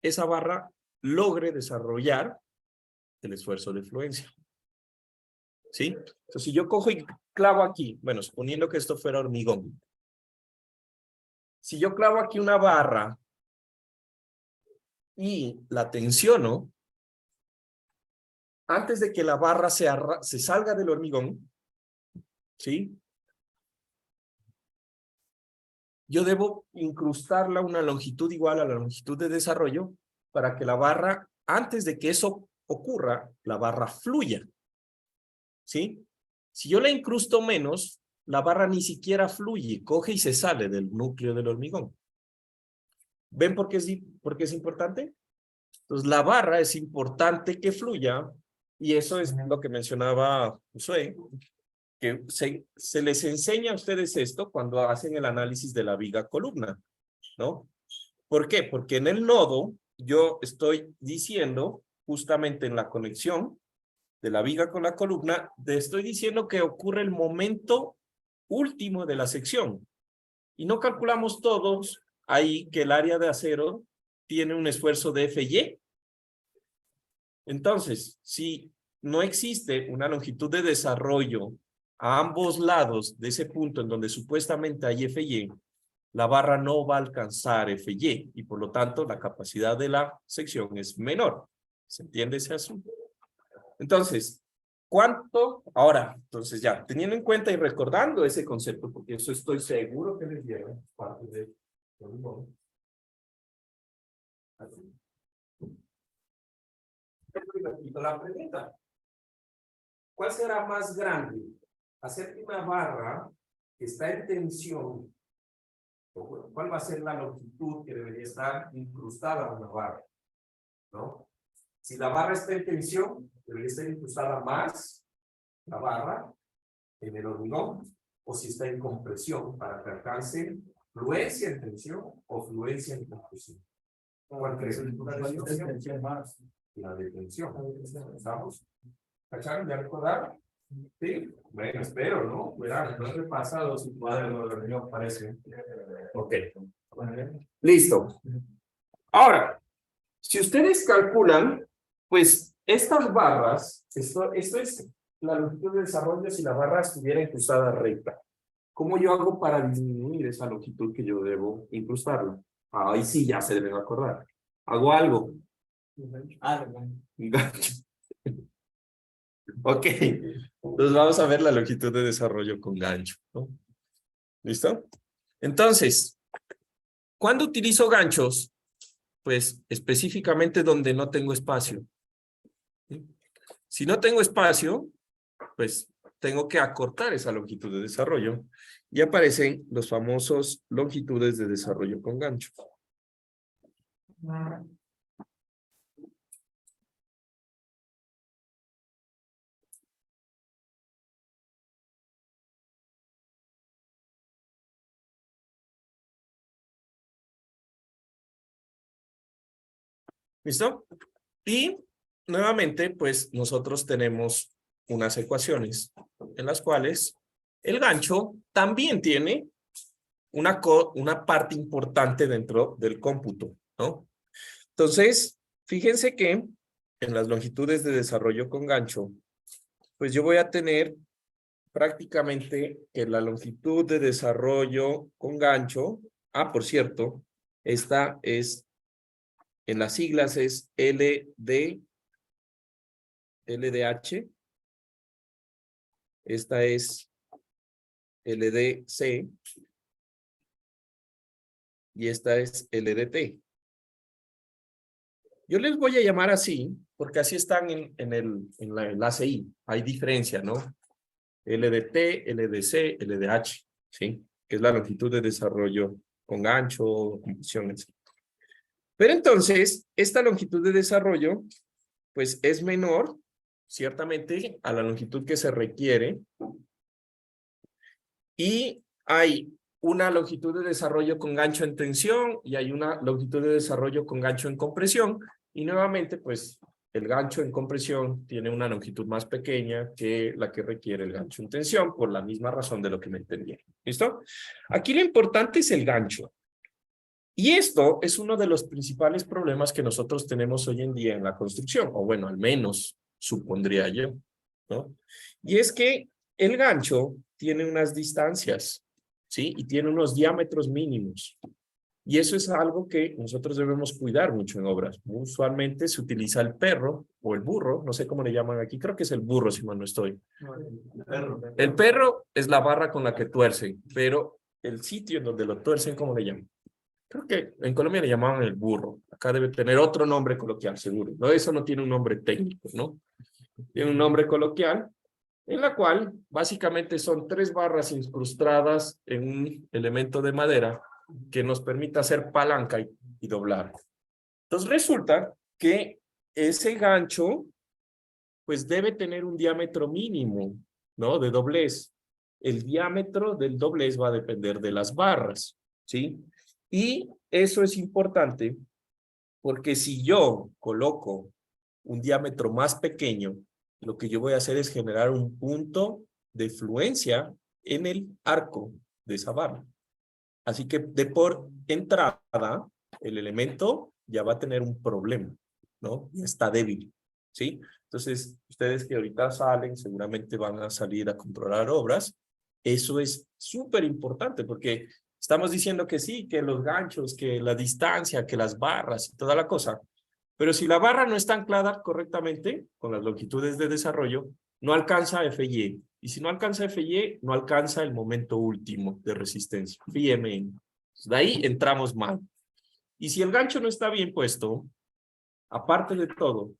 Speaker 1: esa barra logre desarrollar el esfuerzo de fluencia. ¿Sí? Entonces, si yo cojo y clavo aquí, bueno, suponiendo que esto fuera hormigón, si yo clavo aquí una barra y la tensiono, antes de que la barra se salga del hormigón, ¿sí? yo debo incrustarla una longitud igual a la longitud de desarrollo para que la barra, antes de que eso ocurra, la barra fluya. ¿Sí? Si yo la incrusto menos, la barra ni siquiera fluye, coge y se sale del núcleo del hormigón. ¿Ven por qué es importante? Entonces, la barra es importante que fluya, y eso es lo que mencionaba Josué, que se les enseña a ustedes esto cuando hacen el análisis de la viga columna, ¿no? ¿Por qué? Porque en el nodo yo estoy diciendo, justamente en la conexión de la viga con la columna, estoy diciendo que ocurre el momento último de la sección. Y no calculamos todos ahí que el área de acero tiene un esfuerzo de FY. Entonces, si no existe una longitud de desarrollo a ambos lados de ese punto en donde supuestamente hay FY, la barra no va a alcanzar FY y por lo tanto la capacidad de la sección es menor. ¿Se entiende ese asunto? Entonces, ¿cuánto? Ahora, entonces ya, teniendo en cuenta y recordando ese concepto, porque eso estoy seguro que les lleva parte de... Así. La pregunta, ¿cuál será más grande? ¿Hacer que una barra que está en tensión, o cuál va a ser la longitud que debería estar incrustada en una barra? ¿No? Si la barra está en tensión, debería estar incrustada más la barra en el hormigón, o si está en compresión, para que alcance fluencia en tensión o fluencia en compresión. ¿Cuál crees? La de tensión. ¿Estamos? ¿Cacharon? ¿Ya recordaron? Sí. Bueno, espero, ¿no? Verán, no he repasado su cuaderno de reunión, parece. Ok. Listo. Ahora, si ustedes calculan, pues estas barras, esto es la longitud de desarrollo si la barra estuviera incrustada recta. ¿Cómo yo hago para disminuir esa longitud que yo debo incrustarla? Ahí sí ya se deben acordar. Hago algo. Un gancho. Ok. Entonces vamos a ver la longitud de desarrollo con gancho, ¿no? ¿Listo? Entonces, ¿cuándo utilizo ganchos? Pues específicamente donde no tengo espacio. ¿Sí? Si no tengo espacio, pues tengo que acortar esa longitud de desarrollo y aparecen los famosos longitudes de desarrollo con gancho. ¿Listo? Y nuevamente, pues nosotros tenemos unas ecuaciones en las cuales el gancho también tiene una parte importante dentro del cómputo, ¿no? Entonces, fíjense que en las longitudes de desarrollo con gancho, pues yo voy a tener prácticamente que la longitud de desarrollo con gancho, por cierto, esta es, en las siglas es LDH, esta es LDC y esta es LDT. Yo les voy a llamar así porque así están en la ACI. Hay diferencia, ¿no? LDT, LDC, LDH, ¿sí? Que es la longitud de desarrollo con gancho, compresión, etc. Pero entonces, esta longitud de desarrollo, pues es menor, ciertamente, a la longitud que se requiere. Y hay una longitud de desarrollo con gancho en tensión y hay una longitud de desarrollo con gancho en compresión. Y nuevamente, pues, el gancho en compresión tiene una longitud más pequeña que la que requiere el gancho en tensión, por la misma razón de lo que me entendieron. ¿Listo? Aquí lo importante es el gancho. Y esto es uno de los principales problemas que nosotros tenemos hoy en día en la construcción, o bueno, al menos supondría yo, ¿no? Y es que el gancho tiene unas distancias, ¿sí? Y tiene unos diámetros mínimos. Y eso es algo que nosotros debemos cuidar mucho en obras. Usualmente se utiliza el perro o el burro, no sé cómo le llaman aquí, creo que es el burro si mal no estoy. El perro es la barra con la que tuercen, pero el sitio en donde lo tuercen, ¿cómo le llaman? Creo que en Colombia le llamaban el burro. Acá debe tener otro nombre coloquial, seguro. No, eso no tiene un nombre técnico, ¿no? Tiene un nombre coloquial, en la cual básicamente son 3 barras incrustadas en un elemento de madera que nos permite hacer palanca y doblar. Entonces resulta que ese gancho pues debe tener un diámetro mínimo, ¿no? De doblez. El diámetro del doblez va a depender de las barras, ¿sí? Y eso es importante porque si yo coloco un diámetro más pequeño, lo que yo voy a hacer es generar un punto de fluencia en el arco de esa barra. Así que de por entrada, el elemento ya va a tener un problema, ¿no? Ya está débil, ¿sí? Entonces, ustedes que ahorita salen, seguramente van a salir a controlar obras. Eso es súper importante porque estamos diciendo que sí, que los ganchos, que la distancia, que las barras y toda la cosa. Pero si la barra no está anclada correctamente con las longitudes de desarrollo, no alcanza FY. Y si no alcanza FY, no alcanza el momento último de resistencia, FYMN. De ahí entramos mal. Y si el gancho no está bien puesto, aparte de todo,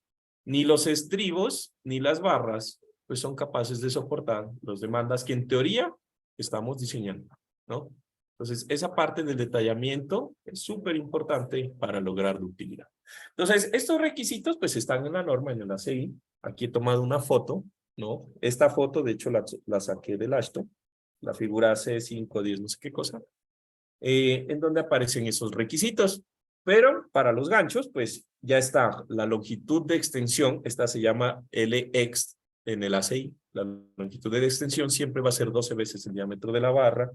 Speaker 1: ni los estribos ni las barras pues son capaces de soportar las demandas que en teoría estamos diseñando, ¿no? Entonces, esa parte del detallamiento es súper importante para lograr ductilidad. Entonces, estos requisitos pues están en la norma, en el ACI. Aquí he tomado una foto, ¿no? Esta foto, de hecho, la saqué del Ashton, la figura C510, no sé qué cosa, en donde aparecen esos requisitos. Pero para los ganchos, pues ya está la longitud de extensión, esta se llama LX en el ACI. La longitud de extensión siempre va a ser 12 veces el diámetro de la barra.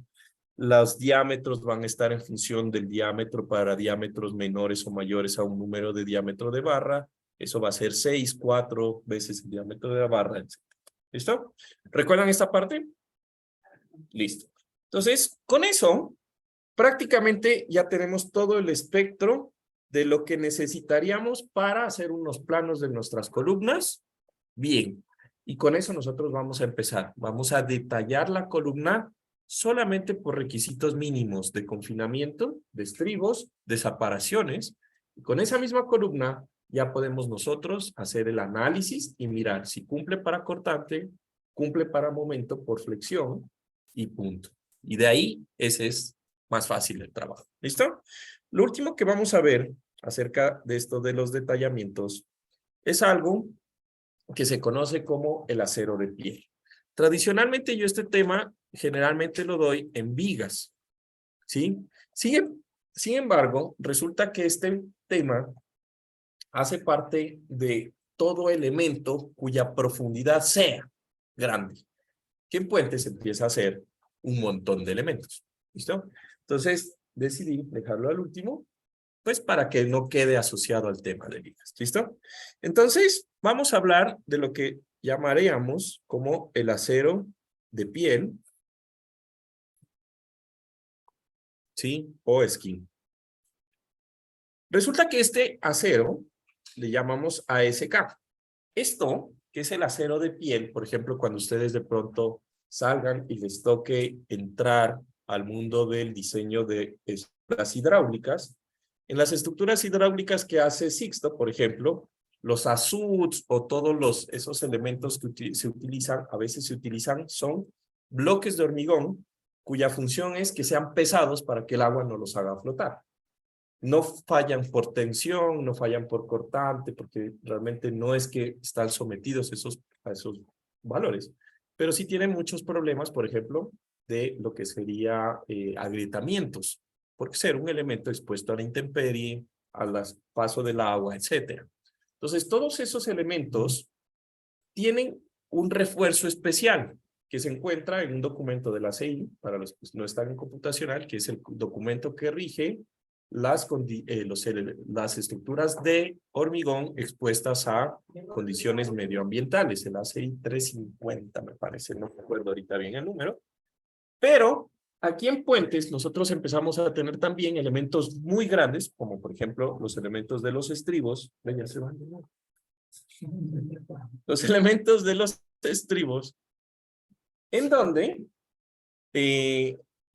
Speaker 1: Los diámetros van a estar en función del diámetro para diámetros menores o mayores a un número de diámetro de barra. Eso va a ser 6, 4 veces el diámetro de la barra, etc. ¿Listo? ¿Recuerdan esta parte? Listo. Entonces, con eso, prácticamente ya tenemos todo el espectro de lo que necesitaríamos para hacer unos planos de nuestras columnas. Bien, y con eso nosotros vamos a empezar. Vamos a detallar la columna solamente por requisitos mínimos de confinamiento, de estribos, de separaciones. Y con esa misma columna ya podemos nosotros hacer el análisis y mirar si cumple para cortante, cumple para momento por flexión y punto. Y de ahí ese es más fácil el trabajo. ¿Listo? Lo último que vamos a ver acerca de esto de los detallamientos es algo que se conoce como el acero de piel. Tradicionalmente yo este tema generalmente lo doy en vigas, ¿sí? Sin embargo, resulta que este tema hace parte de todo elemento cuya profundidad sea grande, que en puentes empieza a hacer un montón de elementos. ¿Listo? Entonces, decidí dejarlo al último, pues para que no quede asociado al tema de vigas. ¿Listo? Entonces, vamos a hablar de lo que llamaríamos como el acero de piel, ¿sí? O skin. Resulta que este acero le llamamos ASK. Esto, que es el acero de piel, por ejemplo, cuando ustedes de pronto salgan y les toque entrar al mundo del diseño de estructuras hidráulicas, en las estructuras hidráulicas que hace Sixto, por ejemplo, los azuts o todos esos elementos que se utilizan, a veces se utilizan, son bloques de hormigón cuya función es que sean pesados para que el agua no los haga flotar. No fallan por tensión, no fallan por cortante, porque realmente no es que están sometidos a esos valores, pero sí tienen muchos problemas, por ejemplo, de lo que sería agrietamientos, por ser un elemento expuesto a la intemperie, al paso del agua, etc. Entonces, todos esos elementos tienen un refuerzo especial que se encuentra en un documento de la CI, para los que no están en computacional, que es el documento que rige las estructuras de hormigón expuestas a condiciones medioambientales, el ACI 350 me parece, no me acuerdo ahorita bien el número, pero aquí en puentes nosotros empezamos a tener también elementos muy grandes, como por ejemplo los elementos de los estribos, ya se van, los elementos de los estribos, en donde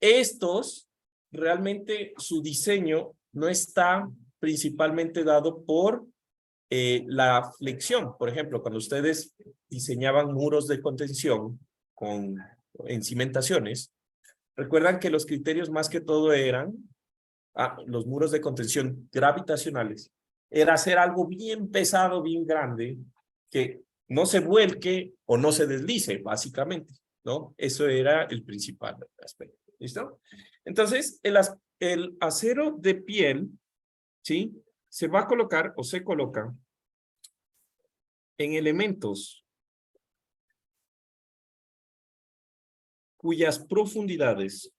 Speaker 1: estos realmente su diseño no está principalmente dado por la flexión. Por ejemplo, cuando ustedes diseñaban muros de contención en cimentaciones, recuerdan que los criterios más que todo eran los muros de contención gravitacionales, era hacer algo bien pesado, bien grande, que no se vuelque o no se deslice, básicamente, ¿no? Eso era el principal aspecto. ¿Listo? Entonces, el acero de piel, ¿sí? Se va a colocar o se coloca en elementos cuyas profundidades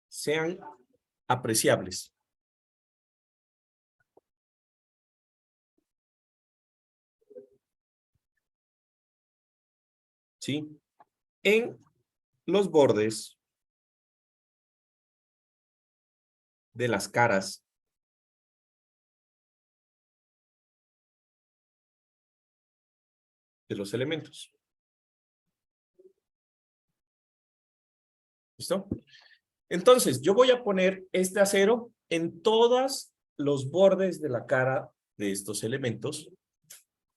Speaker 1: sean apreciables. ¿Sí? En los bordes de las caras de los elementos. ¿Listo? Entonces, yo voy a poner este acero en todos los bordes de la cara de estos elementos,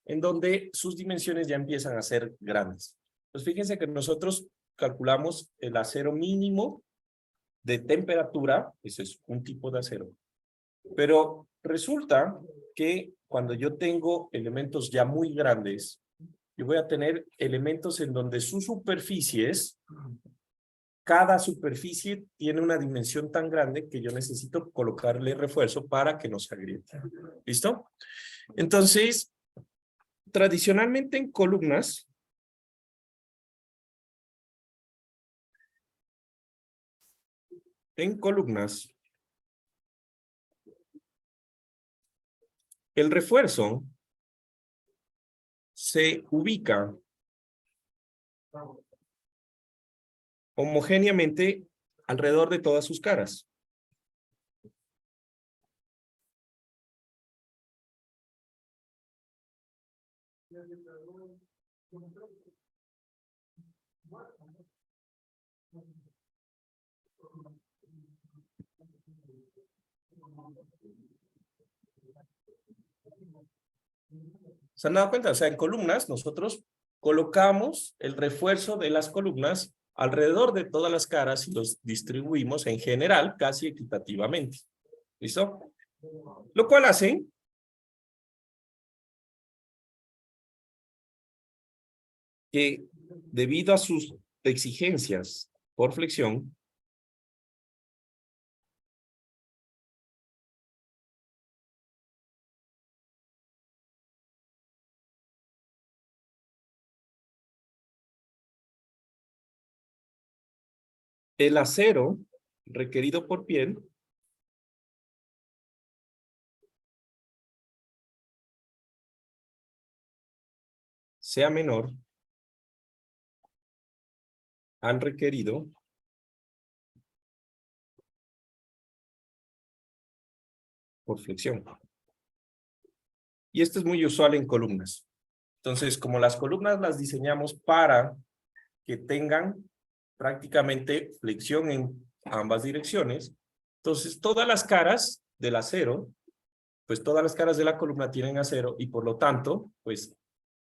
Speaker 1: en donde sus dimensiones ya empiezan a ser grandes. Pues fíjense que nosotros calculamos el acero mínimo de temperatura, ese es un tipo de acero. Pero resulta que cuando yo tengo elementos ya muy grandes, yo voy a tener elementos en donde sus superficies, cada superficie tiene una dimensión tan grande que yo necesito colocarle refuerzo para que no se agriete. ¿Listo? Entonces, tradicionalmente en columnas, el refuerzo se ubica homogéneamente alrededor de todas sus caras. ¿Se han dado cuenta? O sea, en columnas nosotros colocamos el refuerzo de las columnas alrededor de todas las caras y los distribuimos en general casi equitativamente. ¿Listo? Lo cual hace que debido a sus exigencias por flexión, el acero requerido por piel sea menor al requerido por flexión. Y esto es muy usual en columnas. Entonces, como las columnas las diseñamos para que tengan prácticamente flexión en ambas direcciones, entonces todas las caras del acero, pues todas las caras de la columna tienen acero y por lo tanto, pues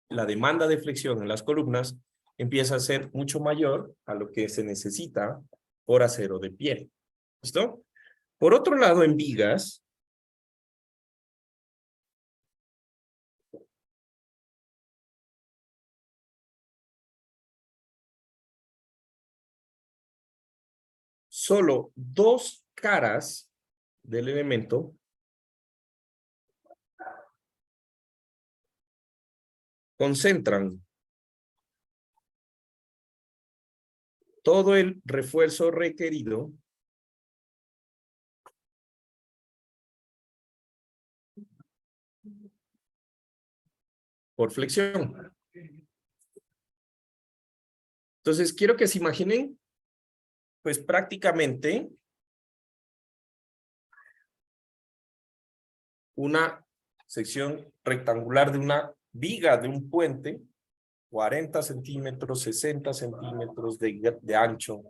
Speaker 1: la demanda de flexión en las columnas empieza a ser mucho mayor a lo que se necesita por acero de piel. ¿Listo? Por otro lado, en vigas, solo dos caras del elemento concentran todo el refuerzo requerido por flexión. Entonces, quiero que se imaginen, pues prácticamente una sección rectangular de una viga de un puente, 40 centímetros, 60 centímetros de ancho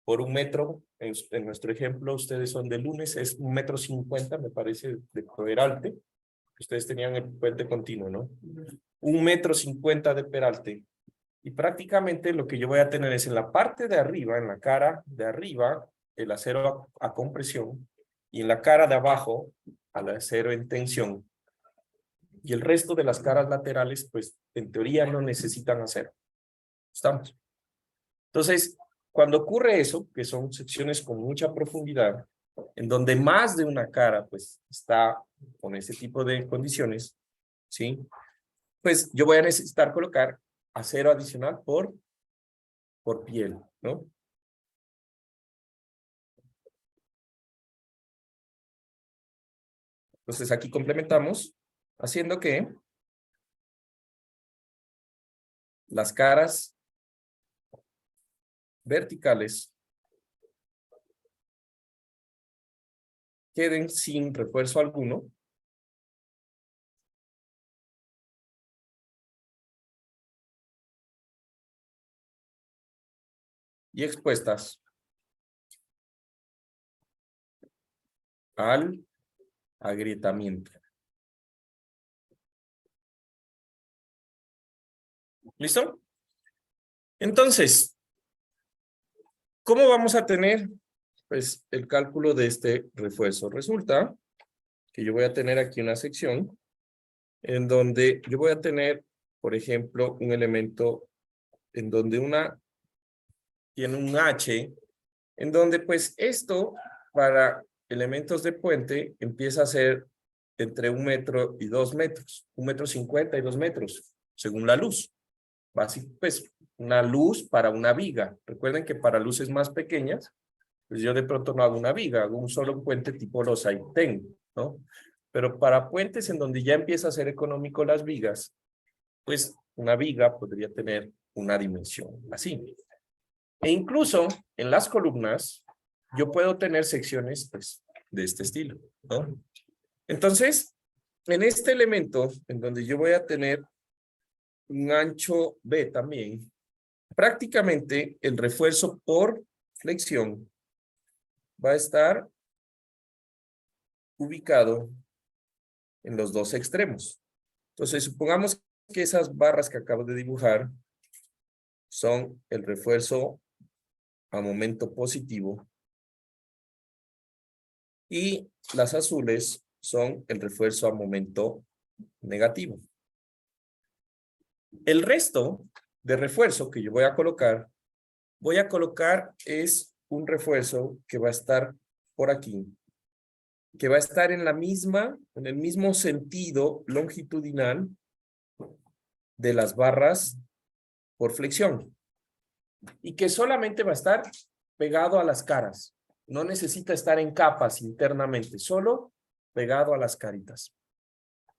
Speaker 1: por 1 metro. En nuestro ejemplo, ustedes son de lunes, es 1,50 m, me parece, de Peralte. Ustedes tenían el puente continuo, ¿no? 1,50 m de Peralte. Y prácticamente lo que yo voy a tener es en la parte de arriba, en la cara de arriba, el acero a compresión, y en la cara de abajo, al acero en tensión. Y el resto de las caras laterales, pues, en teoría no necesitan acero. ¿Estamos? Entonces, cuando ocurre eso, que son secciones con mucha profundidad, en donde más de una cara, pues, está con ese tipo de condiciones, ¿sí? Pues, yo voy a necesitar colocar acero adicional por piel, ¿no? Entonces, aquí complementamos, haciendo que las caras verticales queden sin refuerzo alguno. Y expuestas al agrietamiento. ¿Listo? Entonces, ¿cómo vamos a tener, pues, el cálculo de este refuerzo? Resulta que yo voy a tener aquí una sección en donde yo voy a tener, por ejemplo, un elemento en donde una tiene un H, en donde pues esto para elementos de puente empieza a ser entre 1 metro y 2 metros, 1,50 m y 2 metros, según la luz. Básicamente, pues una luz para una viga. Recuerden que para luces más pequeñas, pues yo de pronto no hago una viga, hago un solo puente tipo los Aitén, ¿no? Pero para puentes en donde ya empieza a ser económico las vigas, pues una viga podría tener una dimensión así. E incluso en las columnas, yo puedo tener secciones, pues, de este estilo, ¿no? Entonces, en este elemento, en donde yo voy a tener un ancho B también, prácticamente el refuerzo por flexión va a estar ubicado en los dos extremos. Entonces, supongamos que esas barras que acabo de dibujar son el refuerzo a momento positivo y las azules son el refuerzo a momento negativo. El resto de refuerzo que yo voy a colocar es un refuerzo que va a estar por aquí, que va a estar en el mismo sentido longitudinal de las barras por flexión y que solamente va a estar pegado a las caras. No necesita estar en capas internamente, solo pegado a las caritas.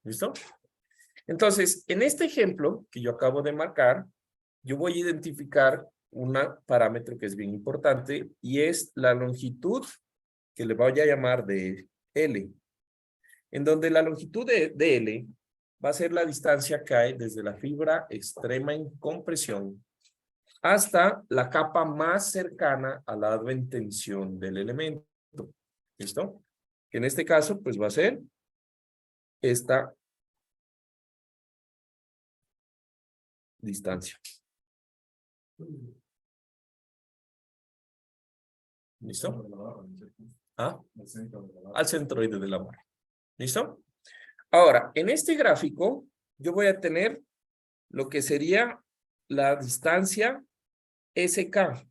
Speaker 1: ¿Listo? Entonces, en este ejemplo que yo acabo de marcar, yo voy a identificar un parámetro que es bien importante y es la longitud que le voy a llamar de L, en donde la longitud de L va a ser la distancia que hay desde la fibra extrema en compresión hasta la capa más cercana al lado en tensión del elemento. ¿Listo? Que en este caso, pues va a ser esta distancia. ¿Listo? ¿Ah? Al centroide de la barra. ¿Listo? Ahora, en este gráfico, yo voy a tener lo que sería la distancia SK.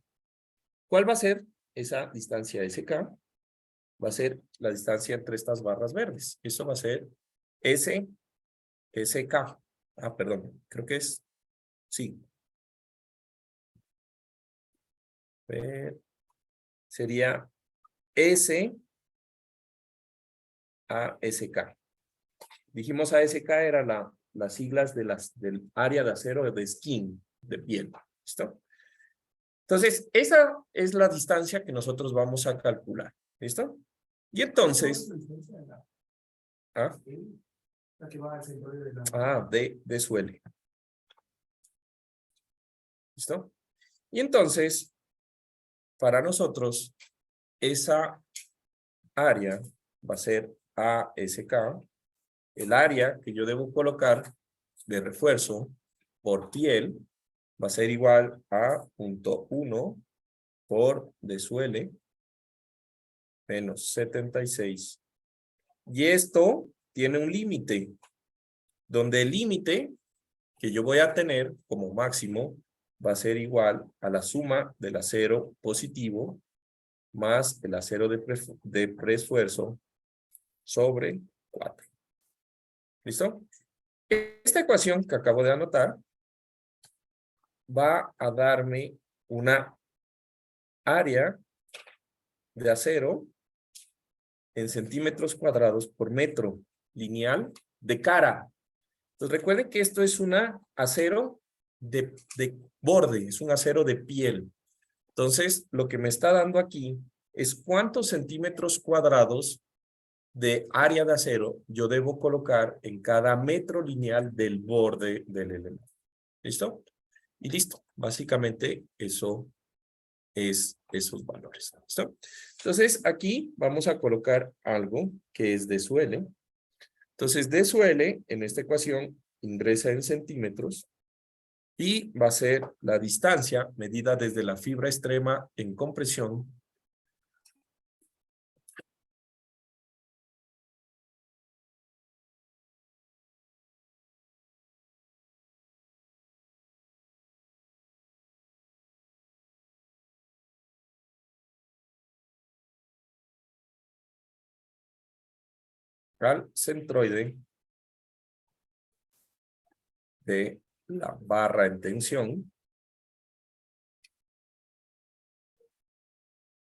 Speaker 1: ¿Cuál va a ser esa distancia SK? Va a ser la distancia entre estas barras verdes. Eso va a ser SK. Ah, perdón, creo que es, sí. Sería S a SK. Dijimos ASK era las siglas del área de acero de skin, de piel. ¿Listo? Entonces, esa es la distancia que nosotros vamos a calcular. ¿Listo? Y entonces... ¿Ah?
Speaker 3: La que va al centro de la...
Speaker 1: Ah, de suele. ¿Listo? Y entonces, para nosotros, esa área va a ser ASK. El área que yo debo colocar de refuerzo por piel va a ser igual a 0.1 por desuele menos 76. Y esto tiene un límite, donde el límite que yo voy a tener como máximo va a ser igual a la suma del acero positivo más el acero de preesfuerzo sobre 4. ¿Listo? Esta ecuación que acabo de anotar va a darme una área de acero en centímetros cuadrados por metro lineal de cara. Entonces recuerden que esto es un acero de borde, es un acero de piel. Entonces lo que me está dando aquí es cuántos centímetros cuadrados de área de acero yo debo colocar en cada metro lineal del borde del elemento. ¿Listo? Y listo. Básicamente eso es esos valores. ¿Listo? Entonces aquí vamos a colocar algo que es desuele. Entonces desuele en esta ecuación ingresa en centímetros y va a ser la distancia medida desde la fibra extrema en compresión al centroide de la barra en tensión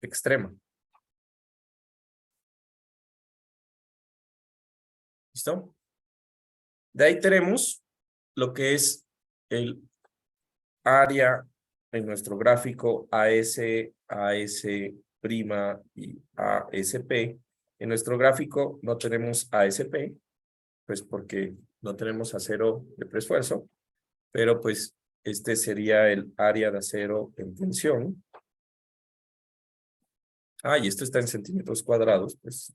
Speaker 1: extrema. ¿Listo? De ahí tenemos lo que es el área en nuestro gráfico AS, AS' y ASP. En nuestro gráfico no tenemos ASP, pues porque no tenemos acero de preesfuerzo, pero pues este sería el área de acero en tensión. Ah, y esto está en centímetros cuadrados, pues.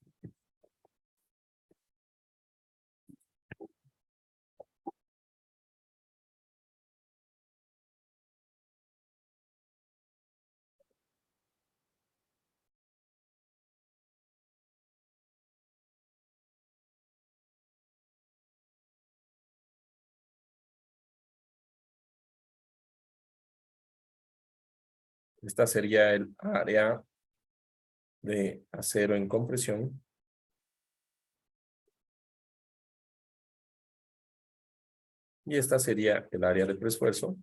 Speaker 1: Esta sería el área de acero en compresión. Y esta sería el área de preesfuerzo.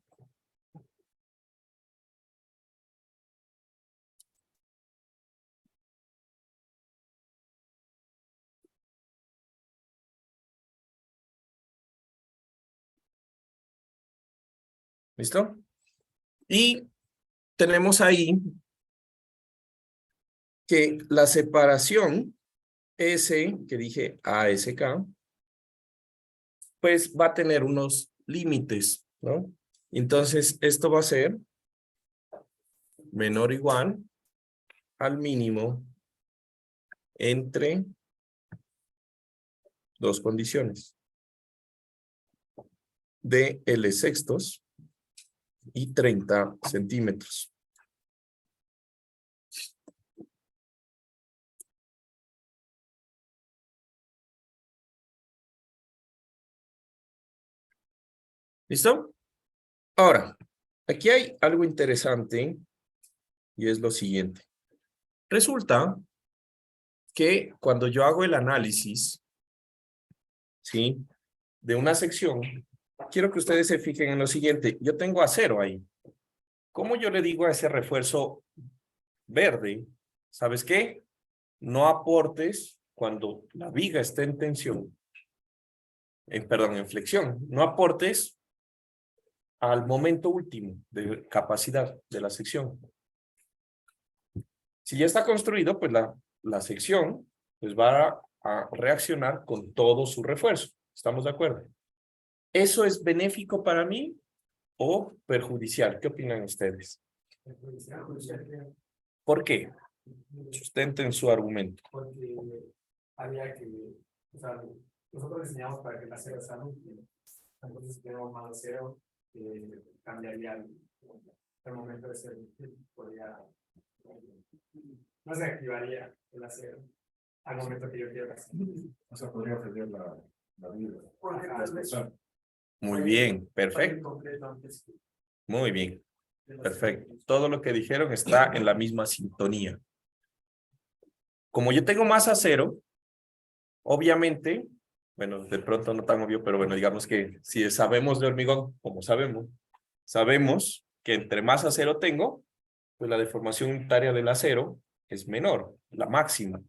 Speaker 1: ¿Listo? Y tenemos ahí que la separación S, que dije ASK, pues va a tener unos límites, ¿no? Entonces, esto va a ser menor o igual al mínimo entre dos condiciones de L sextos y 30 centímetros. ¿Listo? Ahora, aquí hay algo interesante y es lo siguiente. Resulta que cuando yo hago el análisis, ¿sí?, de una sección, quiero que ustedes se fijen en lo siguiente. Yo tengo acero ahí. ¿Cómo yo le digo a ese refuerzo verde? ¿Sabes qué? No aportes cuando la viga esté en tensión. Perdón, en flexión. No aportes al momento último de capacidad de la sección. Si ya está construido, pues la sección pues va a reaccionar con todo su refuerzo. ¿Estamos de acuerdo? ¿Eso es benéfico para mí o perjudicial? ¿Qué opinan ustedes? ¿Por qué? Sustenten su argumento.
Speaker 3: Porque había que, o sea, nosotros diseñamos para que el acero sea útil. Entonces, si tenemos más acero, cambiaría el momento de ser útil, podría, no se activaría el acero al momento que yo quiero hacer. O sea, podría perder la vida.
Speaker 1: Muy bien, perfecto. Muy bien, perfecto. Todo lo que dijeron está en la misma sintonía. Como yo tengo más acero, obviamente, bueno, de pronto no tan obvio, pero bueno, digamos que si sabemos de hormigón, como sabemos que entre más acero tengo, pues la deformación unitaria del acero es menor, la máxima,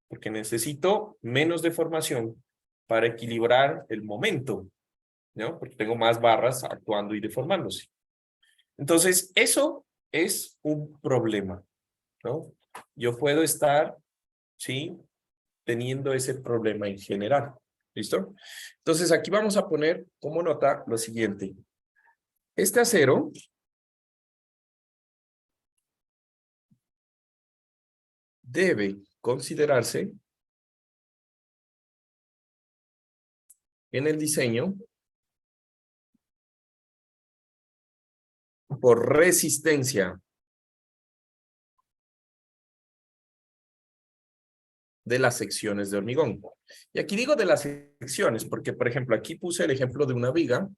Speaker 1: porque necesito menos deformación para equilibrar el momento, ¿no? Porque tengo más barras actuando y deformándose. Entonces, eso es un problema, ¿no? Yo puedo estar, ¿sí? Teniendo ese problema en general. ¿Listo? Entonces, aquí vamos a poner como nota lo siguiente. Este acero debe considerarse en el diseño por resistencia de las secciones de hormigón. Y aquí digo de las secciones, porque, por ejemplo, aquí puse el ejemplo de una viga,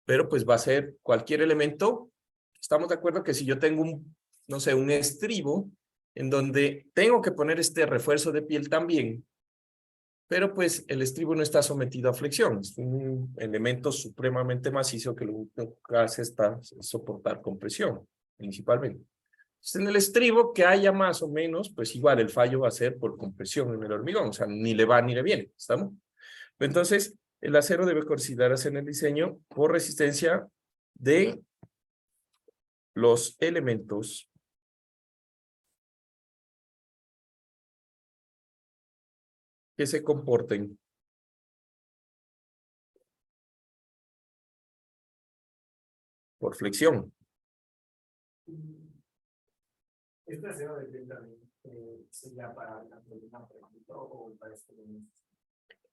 Speaker 1: pero pues va a ser cualquier elemento. Estamos de acuerdo que si yo tengo un, no sé, un estribo, en donde tengo que poner este refuerzo de piel también, pero pues el estribo no está sometido a flexión, es un elemento supremamente macizo que lo único que hace es soportar compresión, principalmente. Entonces, en el estribo que haya más o menos, pues igual el fallo va a ser por compresión en el hormigón, o sea, ni le va ni le viene, ¿estamos? Entonces, el acero debe considerarse en el diseño por resistencia de los elementos que se comporten por flexión.
Speaker 3: ¿Este acero de piel también sería para la columna, por ejemplo, o para este?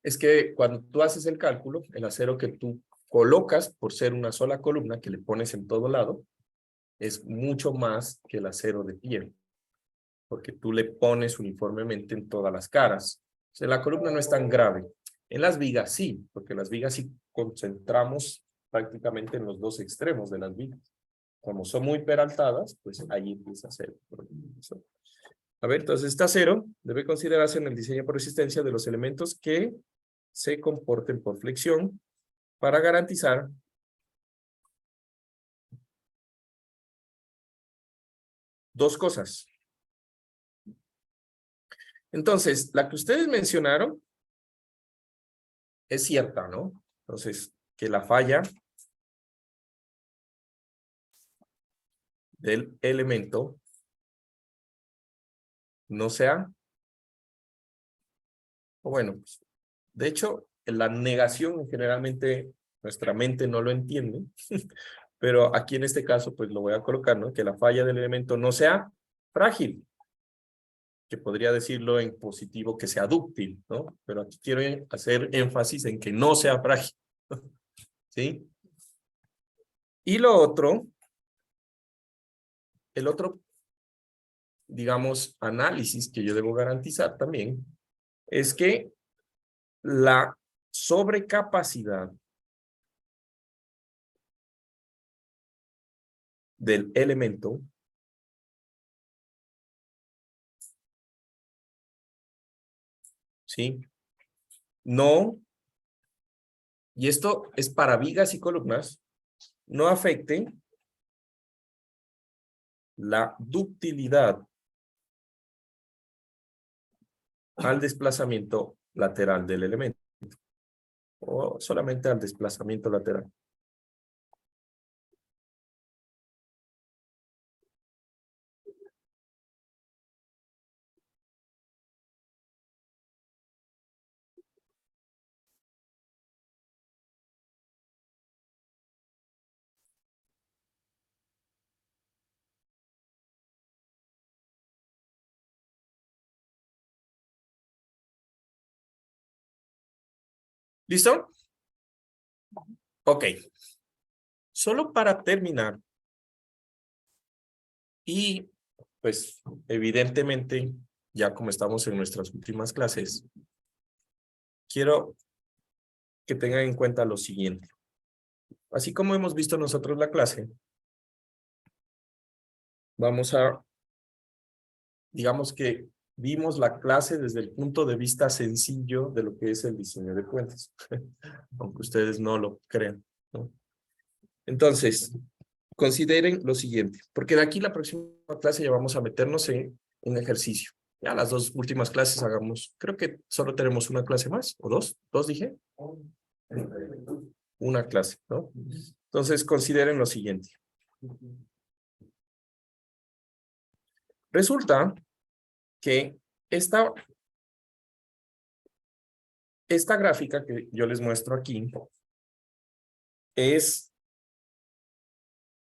Speaker 1: Es que cuando tú haces el cálculo, el acero que tú colocas por ser una sola columna que le pones en todo lado, es mucho más que el acero de piel, porque tú le pones uniformemente en todas las caras. O sea, la columna no es tan grave. En las vigas sí, porque las vigas sí concentramos prácticamente en los dos extremos de las vigas. Como son muy peraltadas, pues ahí empieza a ser. A ver, entonces este acero debe considerarse en el diseño por resistencia de los elementos que se comporten por flexión para garantizar dos cosas. Entonces, la que ustedes mencionaron es cierta, ¿no? Entonces, que la falla del elemento no sea, o bueno, pues, de hecho, la negación generalmente nuestra mente no lo entiende, pero aquí en este caso, pues lo voy a colocar, ¿no? Que la falla del elemento no sea frágil, que podría decirlo en positivo que sea dúctil, ¿no? Pero aquí quiero hacer énfasis en que no sea frágil, ¿sí? Y lo otro, el otro, digamos, análisis que yo debo garantizar también es que la sobrecapacidad del elemento ¿sí? No, y esto es para vigas y columnas, no afecte la ductilidad al desplazamiento lateral del elemento o solamente al desplazamiento lateral. ¿Listo? Ok. Solo para terminar. Y pues evidentemente, ya como estamos en nuestras últimas clases, quiero que tengan en cuenta lo siguiente. Así como hemos visto nosotros la clase, vamos a, digamos que vimos la clase desde el punto de vista sencillo de lo que es el diseño de puentes, aunque ustedes no lo crean, ¿no? Entonces, consideren lo siguiente, porque de aquí la próxima clase ya vamos a meternos en un ejercicio. Ya las dos últimas clases hagamos, creo que solo tenemos una clase más, o dos dije. Una clase, ¿no? Entonces, consideren lo siguiente. Resulta que esta gráfica que yo les muestro aquí es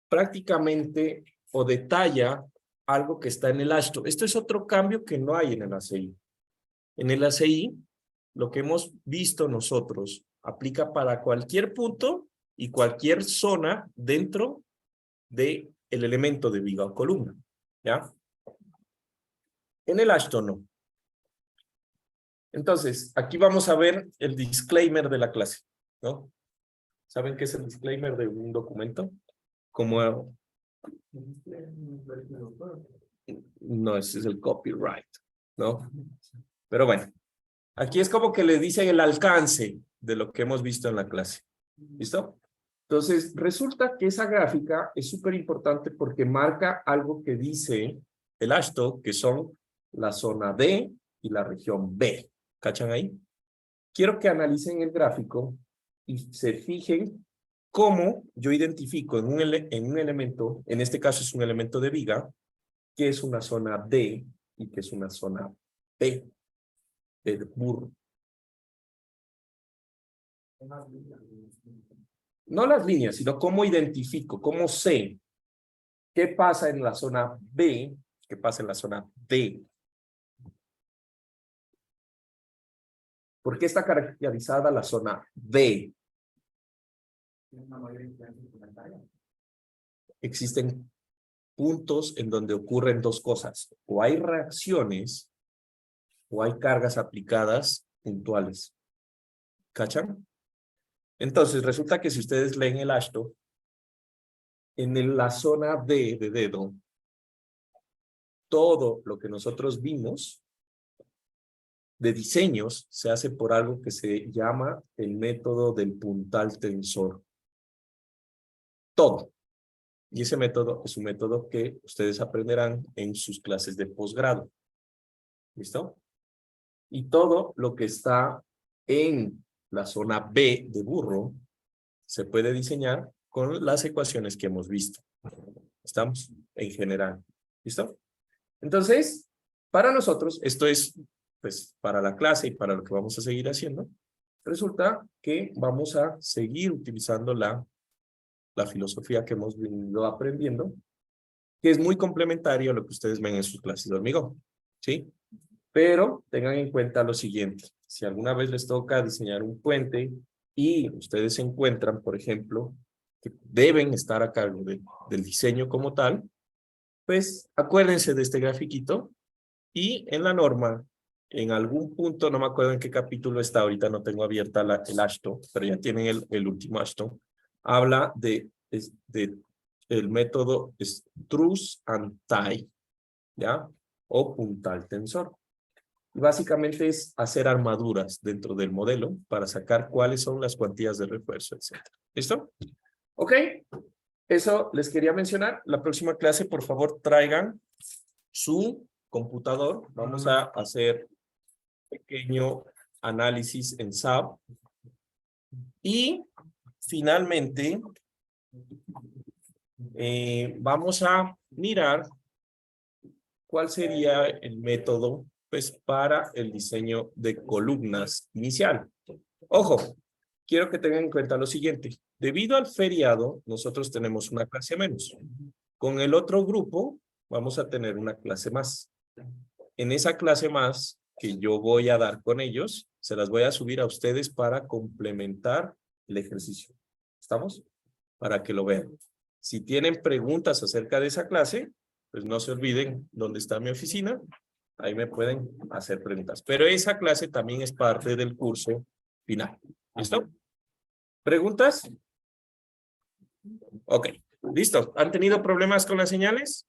Speaker 1: prácticamente o detalla algo que está en el ASHTO. Esto es otro cambio que no hay en el ACI. En el ACI, lo que hemos visto nosotros aplica para cualquier punto y cualquier zona dentro del elemento de viga o columna, ¿ya? En el ASHTO no. Entonces, aquí vamos a ver el disclaimer de la clase, ¿no? ¿Saben qué es el disclaimer de un documento? Como... No, ese es el copyright, ¿no? Pero bueno, aquí es como que le dicen el alcance de lo que hemos visto en la clase. ¿Listo? Entonces, resulta que esa gráfica es súper importante porque marca algo que dice el ASHTO, que son la zona D y la región B. ¿Cachan ahí? Quiero que analicen el gráfico y se fijen cómo yo identifico en un elemento, en este caso es un elemento de viga, que es una zona D y que es una zona B, de burro. No las líneas, sino cómo identifico, cómo sé qué pasa en la zona B, qué pasa en la zona D. ¿Por qué está caracterizada la zona D? Existen puntos en donde ocurren dos cosas. O hay reacciones o hay cargas aplicadas puntuales. ¿Cachan? Entonces, resulta que si ustedes leen el ASHTO, en la zona D de dedo, todo lo que nosotros vimos de diseños se hace por algo que se llama el método del puntal tensor. Todo. Y ese método es un método que ustedes aprenderán en sus clases de posgrado. ¿Listo? Y todo lo que está en la zona B de burro se puede diseñar con las ecuaciones que hemos visto. ¿Estamos? En general. ¿Listo? Entonces, para nosotros, esto es pues para la clase y para lo que vamos a seguir haciendo, resulta que vamos a seguir utilizando la filosofía que hemos venido aprendiendo, que es muy complementario a lo que ustedes ven en sus clases de hormigón, ¿sí? Pero tengan en cuenta lo siguiente, si alguna vez les toca diseñar un puente y ustedes se encuentran, por ejemplo, que deben estar a cargo del diseño como tal, pues acuérdense de este grafiquito y en la norma, en algún punto, no me acuerdo en qué capítulo está, ahorita no tengo abierta el ASHTO, pero ya tienen el último ASHTO, habla de el método Struss and Tie, ¿ya? O puntal tensor. Y básicamente es hacer armaduras dentro del modelo para sacar cuáles son las cuantías de refuerzo, etc. ¿Listo? Ok. Eso les quería mencionar. La próxima clase, por favor, traigan su computador. Vamos a hacer un pequeño análisis en SAP. Y finalmente, vamos a mirar cuál sería el método pues, para el diseño de columnas inicial. Ojo, quiero que tengan en cuenta lo siguiente. Debido al feriado, nosotros tenemos una clase menos. Con el otro grupo, vamos a tener una clase más. En esa clase más que yo voy a dar con ellos, se las voy a subir a ustedes para complementar el ejercicio. ¿Estamos? Para que lo vean. Si tienen preguntas acerca de esa clase, pues no se olviden dónde está mi oficina. Ahí me pueden hacer preguntas. Pero esa clase también es parte del curso final. ¿Listo? ¿Preguntas? Ok, listo. ¿Han tenido problemas con las señales?